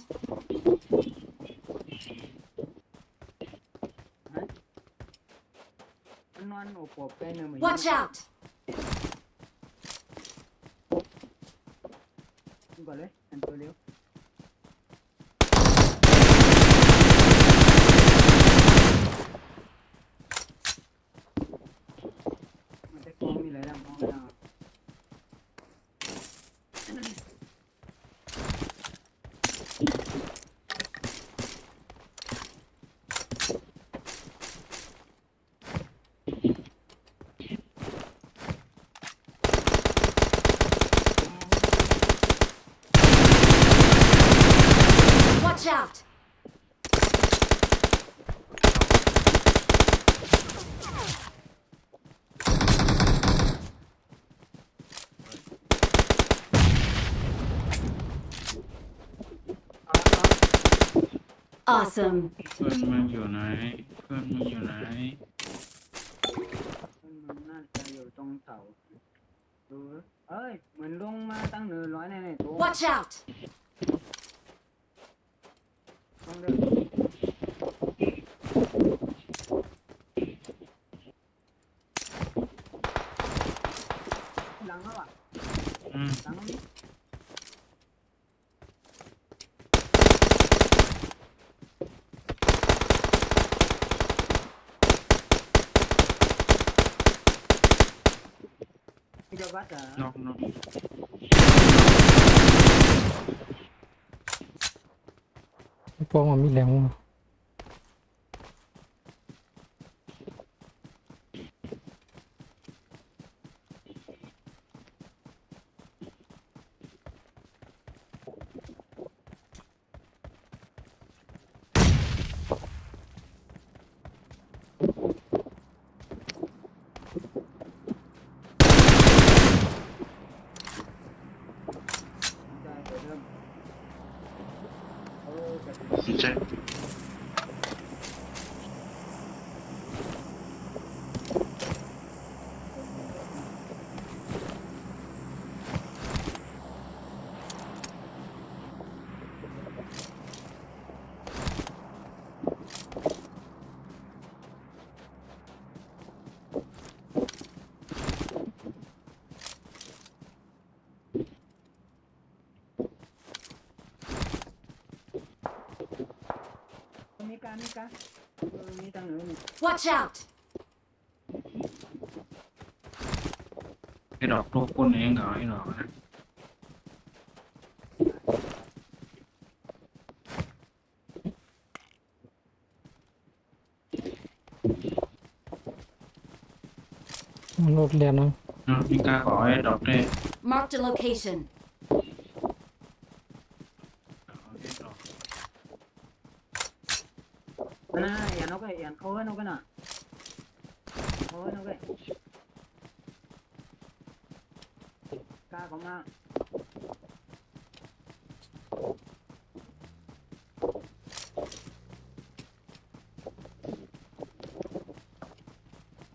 มันนอนโอบปอบไปเนอะเหมือน Watch out! ก่อนเลยอันตัวเร็วมันจะกองมีอะไรแล้วมองแล้ว Watch out! Awesome. เพื่อนมึงอยู่ไหนเพื่อนมึงอยู่ไหน มันน่าจะอยู่ตรงเสาดูเอ้ยเหมือนลงมาตั้ง100ในตัว Watch out! ต้องเดินหลังเขาอ่ะ อืม หลังเขานี้ วัดอ่ะ นอกนอก พวกมันมีแรง ได้เปิดเริ่มจะ สนใจ มีการมีทางเหนือนี่ Watch out! ไอ้ดอกตัวคนเองเหรอไอ้ดอกนะ มันรถเรียนนะ มีกล้าขอไอ้ดอกได้ Marked a location. ไอ้ดอก นะอย่านกไอ้อย่าเขาไว้นกกันน่ะเขาไว้นกไอ้กล้าของมา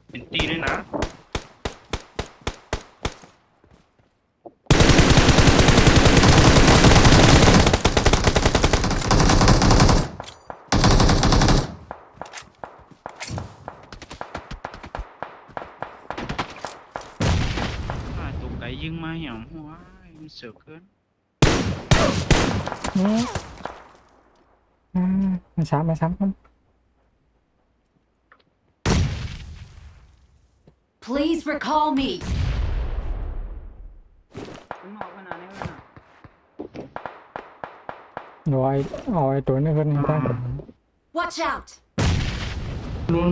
เป็นตีด้วยนะ ตัวไก่ยิงมาเหี่ยวหัวมันเสือกเกิน มาซ้ำครับ Please recall me. มันออกขนาดนี้เลยนะ เดี๋ยวเอาไอ้ตัวนี้ขึ้นได้ Watch out! รุ่น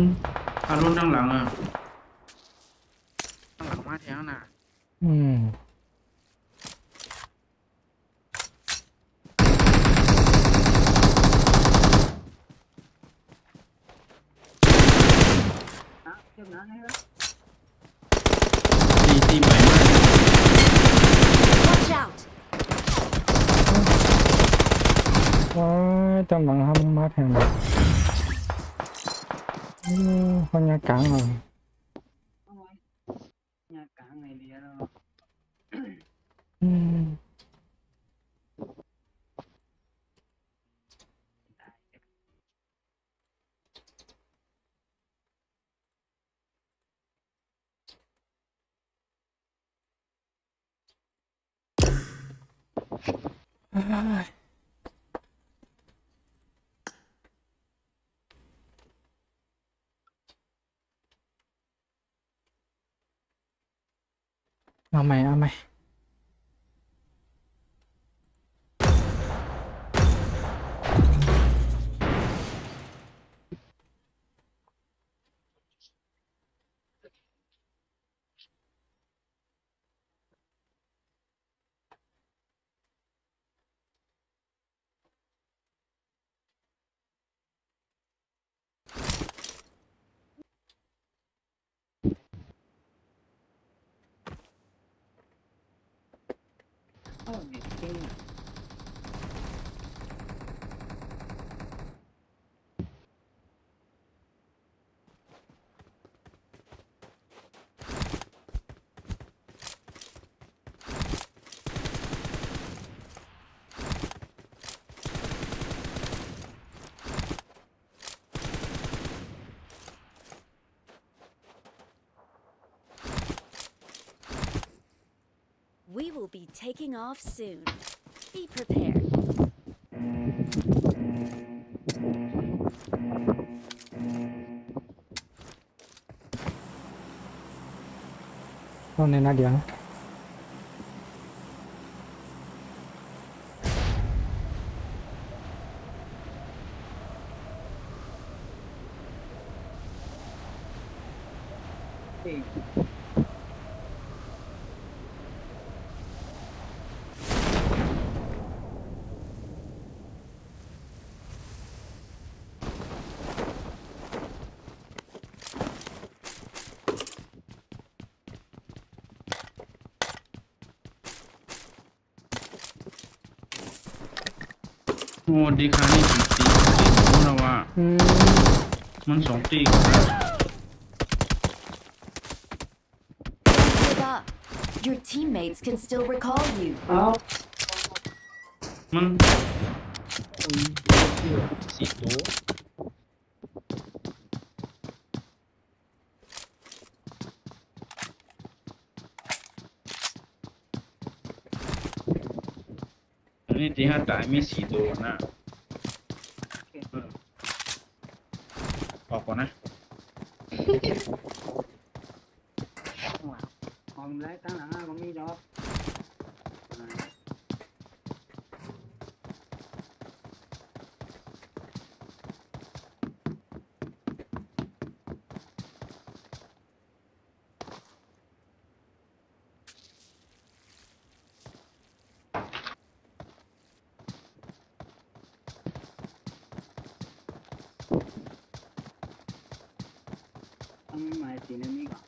รุ่นด้านหลังอ่ะด้านหลังมาแถวน่ะ อืม นะเจ้าหน้านี่เลย ตีใหม่มาก Watch out! ว้ายจำหลังทำมาแทนเลยคนยากลางเลย เอาไว้เนี่ยกลางไงเดียวเรา อืม เอาใหม่ โอ้ยจริง We will be taking off soon. Be prepared. เอาในนาเดียวนะ ตี โอ้ดีค่ะนี่ถึงตีรู้แล้วว่า อืม มันสองตี Give up. Your teammates can still recall you. มันสี่ตัวอันนี้ตีห้าตายมีสี่ตัวนะออกก่อนนะ còn lấy tăng nặng còn đi đó à. ต้องหมายสีนั้นนี่ก่อน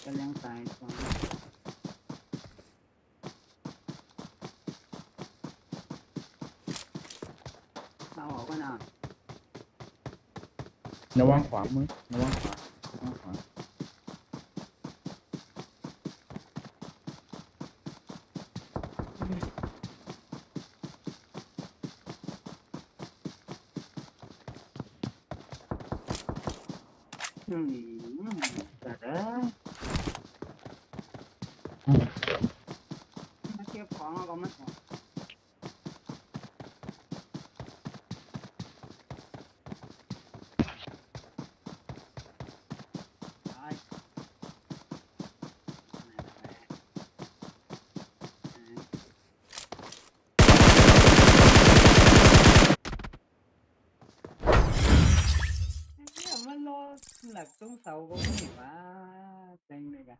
ก็เลี้ยงตายก่อนเอาออกก็น่ะ ระวังขวามือระวังขวาระวังขวา แต่เด้อมาเก็บของเอาก็มันออกตาย มันรอหลักตรงเสาก็ไม่เห็นว่าเต็งเลยกัน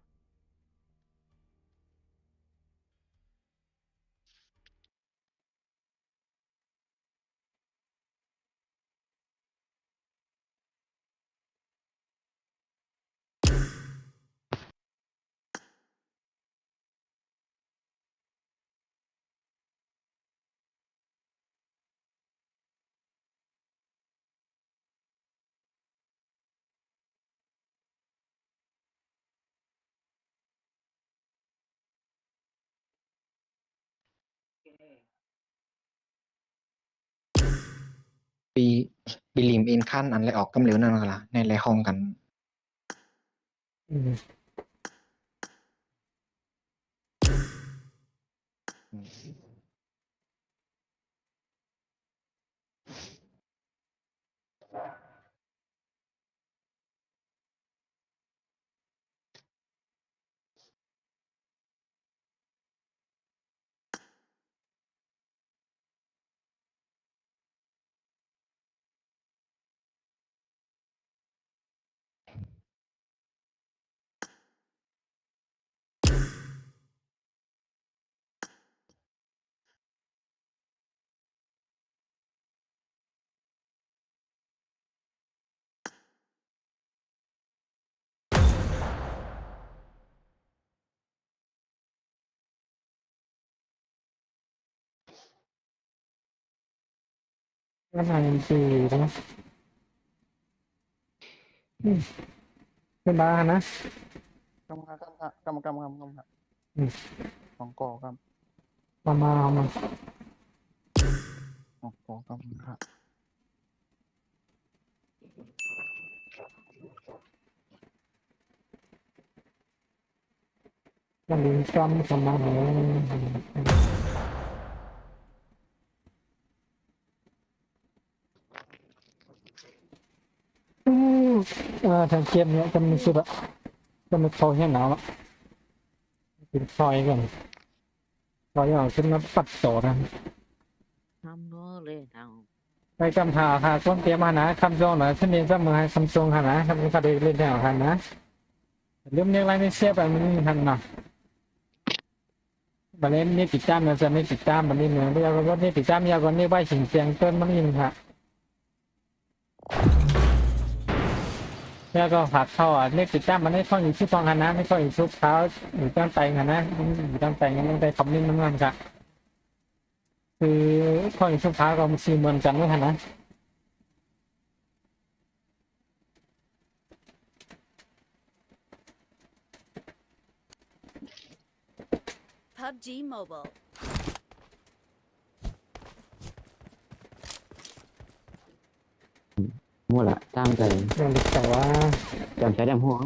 ปีปีลิมเอ็นขั้นอันไรออกกำเหลวนั่นก็ละในไรห้องกัน อืม ก็ทำสี่นะอืมเป็นบ้านะ กำครับกำครับ อืม สองก่อครับ มามามา สองก่อกำครับ มันดึงซ้ำกันมาเหรออืมทางเกมเนี้ยจะมีสุดอะจะมีเขาให้หนาวอะกินซอยก่อนซอยก่อนขึ้นมาปัดโตนะ ทำโน้เลยทาง ไปกำหาหาคนเตรียมหานะคำทรงหน่อยขึ้นเรียนเสมอให้คำทรงหานะคำคดีเล่นแนวหันนะเรื่องเรียกอะไรไม่เสียแบบนี้หันเนาะบัดนี้นี่ติดตามเราจะไม่ติดตามบัดนี้เหมือนเรียกว่านี่ติดตามยาวกว่านี้ใบสิงเสียงต้นมันยินค่ะแล้วก็ผักเข้านี่ติดตามมันไม่ค่อยอยู่ที่ฟองหันนะไม่ค่อยอยู่ชุบเท้าอยู่ตั้งใจหันนะอยู่ตั้งใจงั้นตั้งใจคำนิ่งนั่นนั่นค่ะคือค่อยอยู่ชุบเท้าก็มันซีเหมือนกันด้วยหันนะ PUBG Mobile. มั่วละตามใจ เรื่องแต่ว่า จำใจดำหัว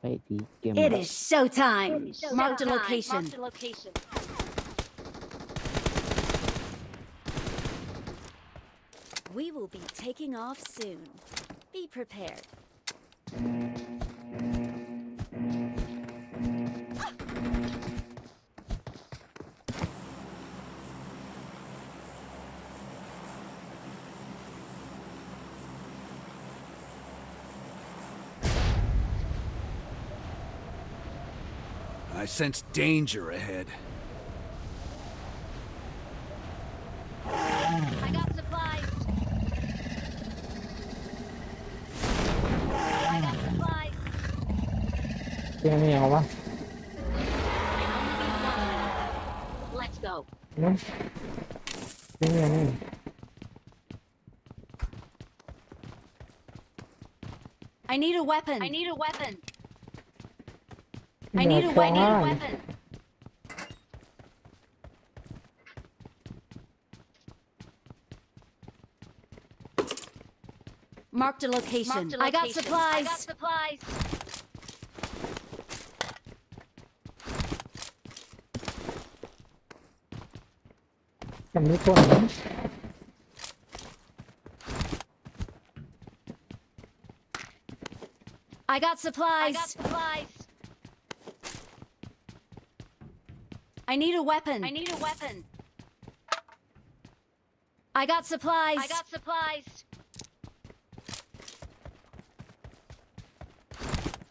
ไปตีเกม It is showtime. Marked a location. We will be taking off soon. Be prepared. I sense danger ahead. I got supplies. I got supplies. เรื่องนี้เอาวะ Let's go. นั่นเรื่องนี้ I need a weapon. I need a weapon. I เดี๋ need ยว a ฟ้อง weapon. Marked a location. I got supplies. supplies. จำนี้ตัวไหน I got supplies. I need a weapon. I need a weapon. I got supplies.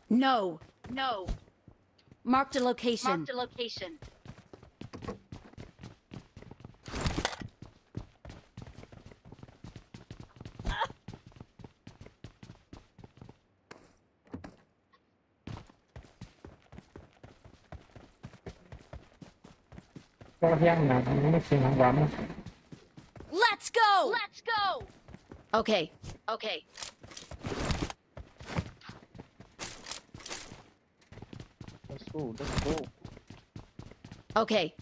No. Marked a location.ก็เที่ยงนะไม่เสียงหวาน Let's go. Okay. let's go Okay.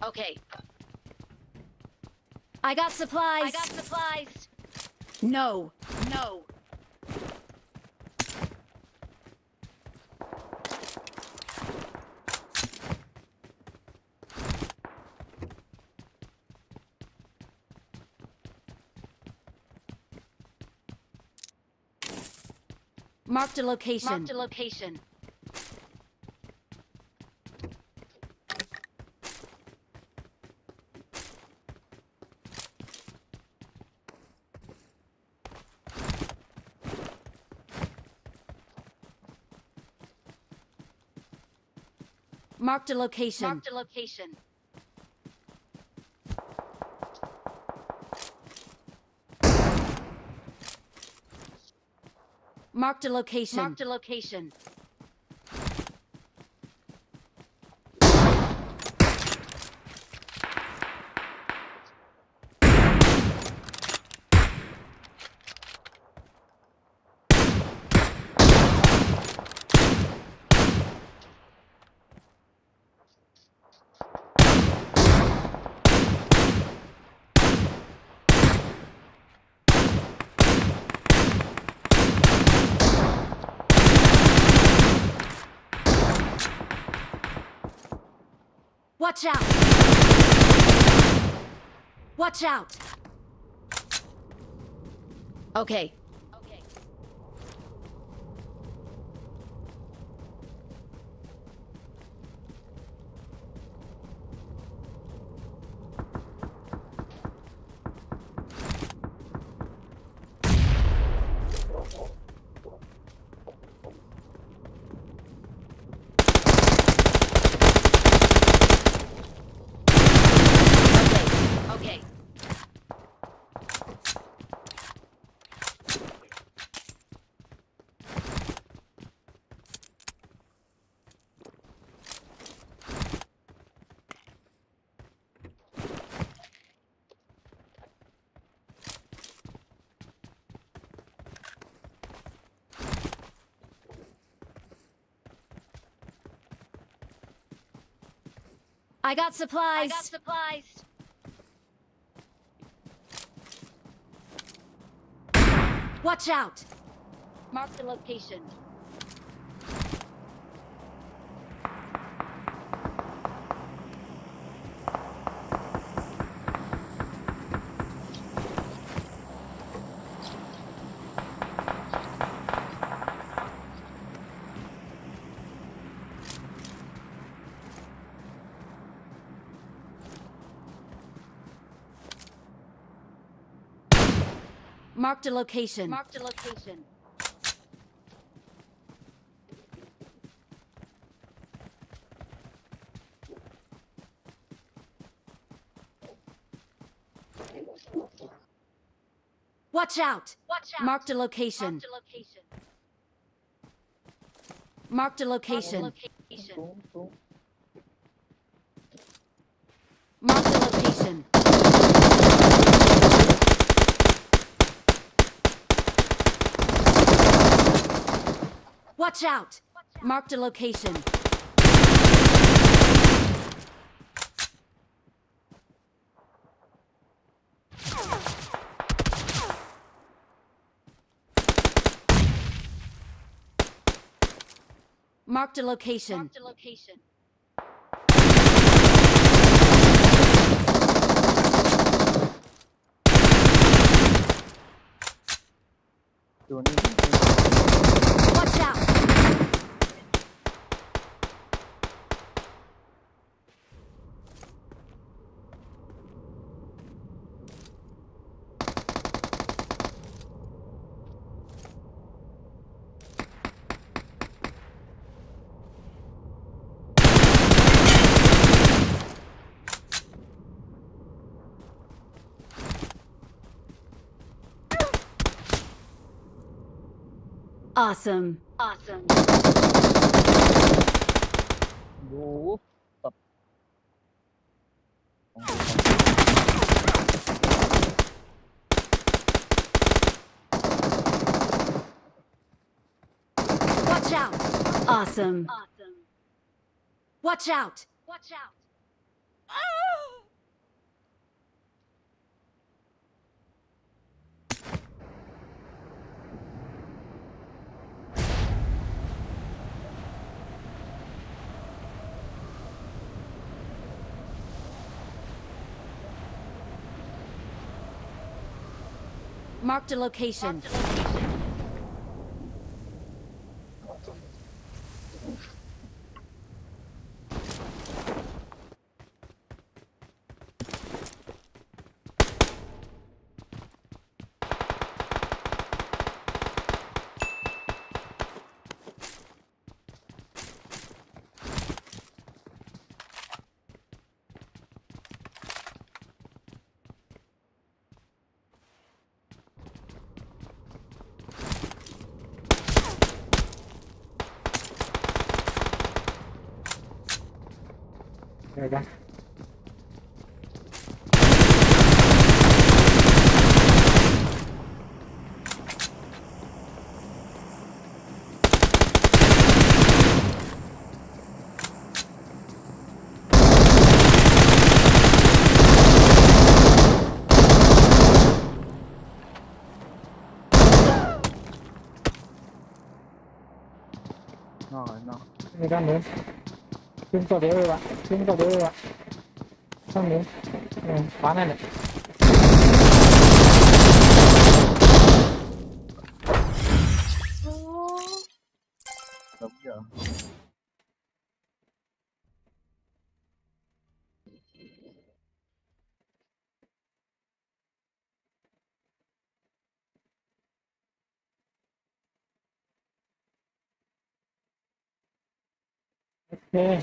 I got supplies. No. Marked a location. Marked a location. Marked a location. Watch out! Okay. Okay. I got supplies. Watch out. Mark the location. Marked a location. Watch out. Marked a location. Marked a location. Marked a location. Watch out. Marked a location. Marked a location. Watch out. Awesome. Watch out. Awesome. Watch out. Marked a location. There we go. Người ta muốn chúng tôi đều bạn chúng tôi đều bạn xong nữa quá này này เอ้ย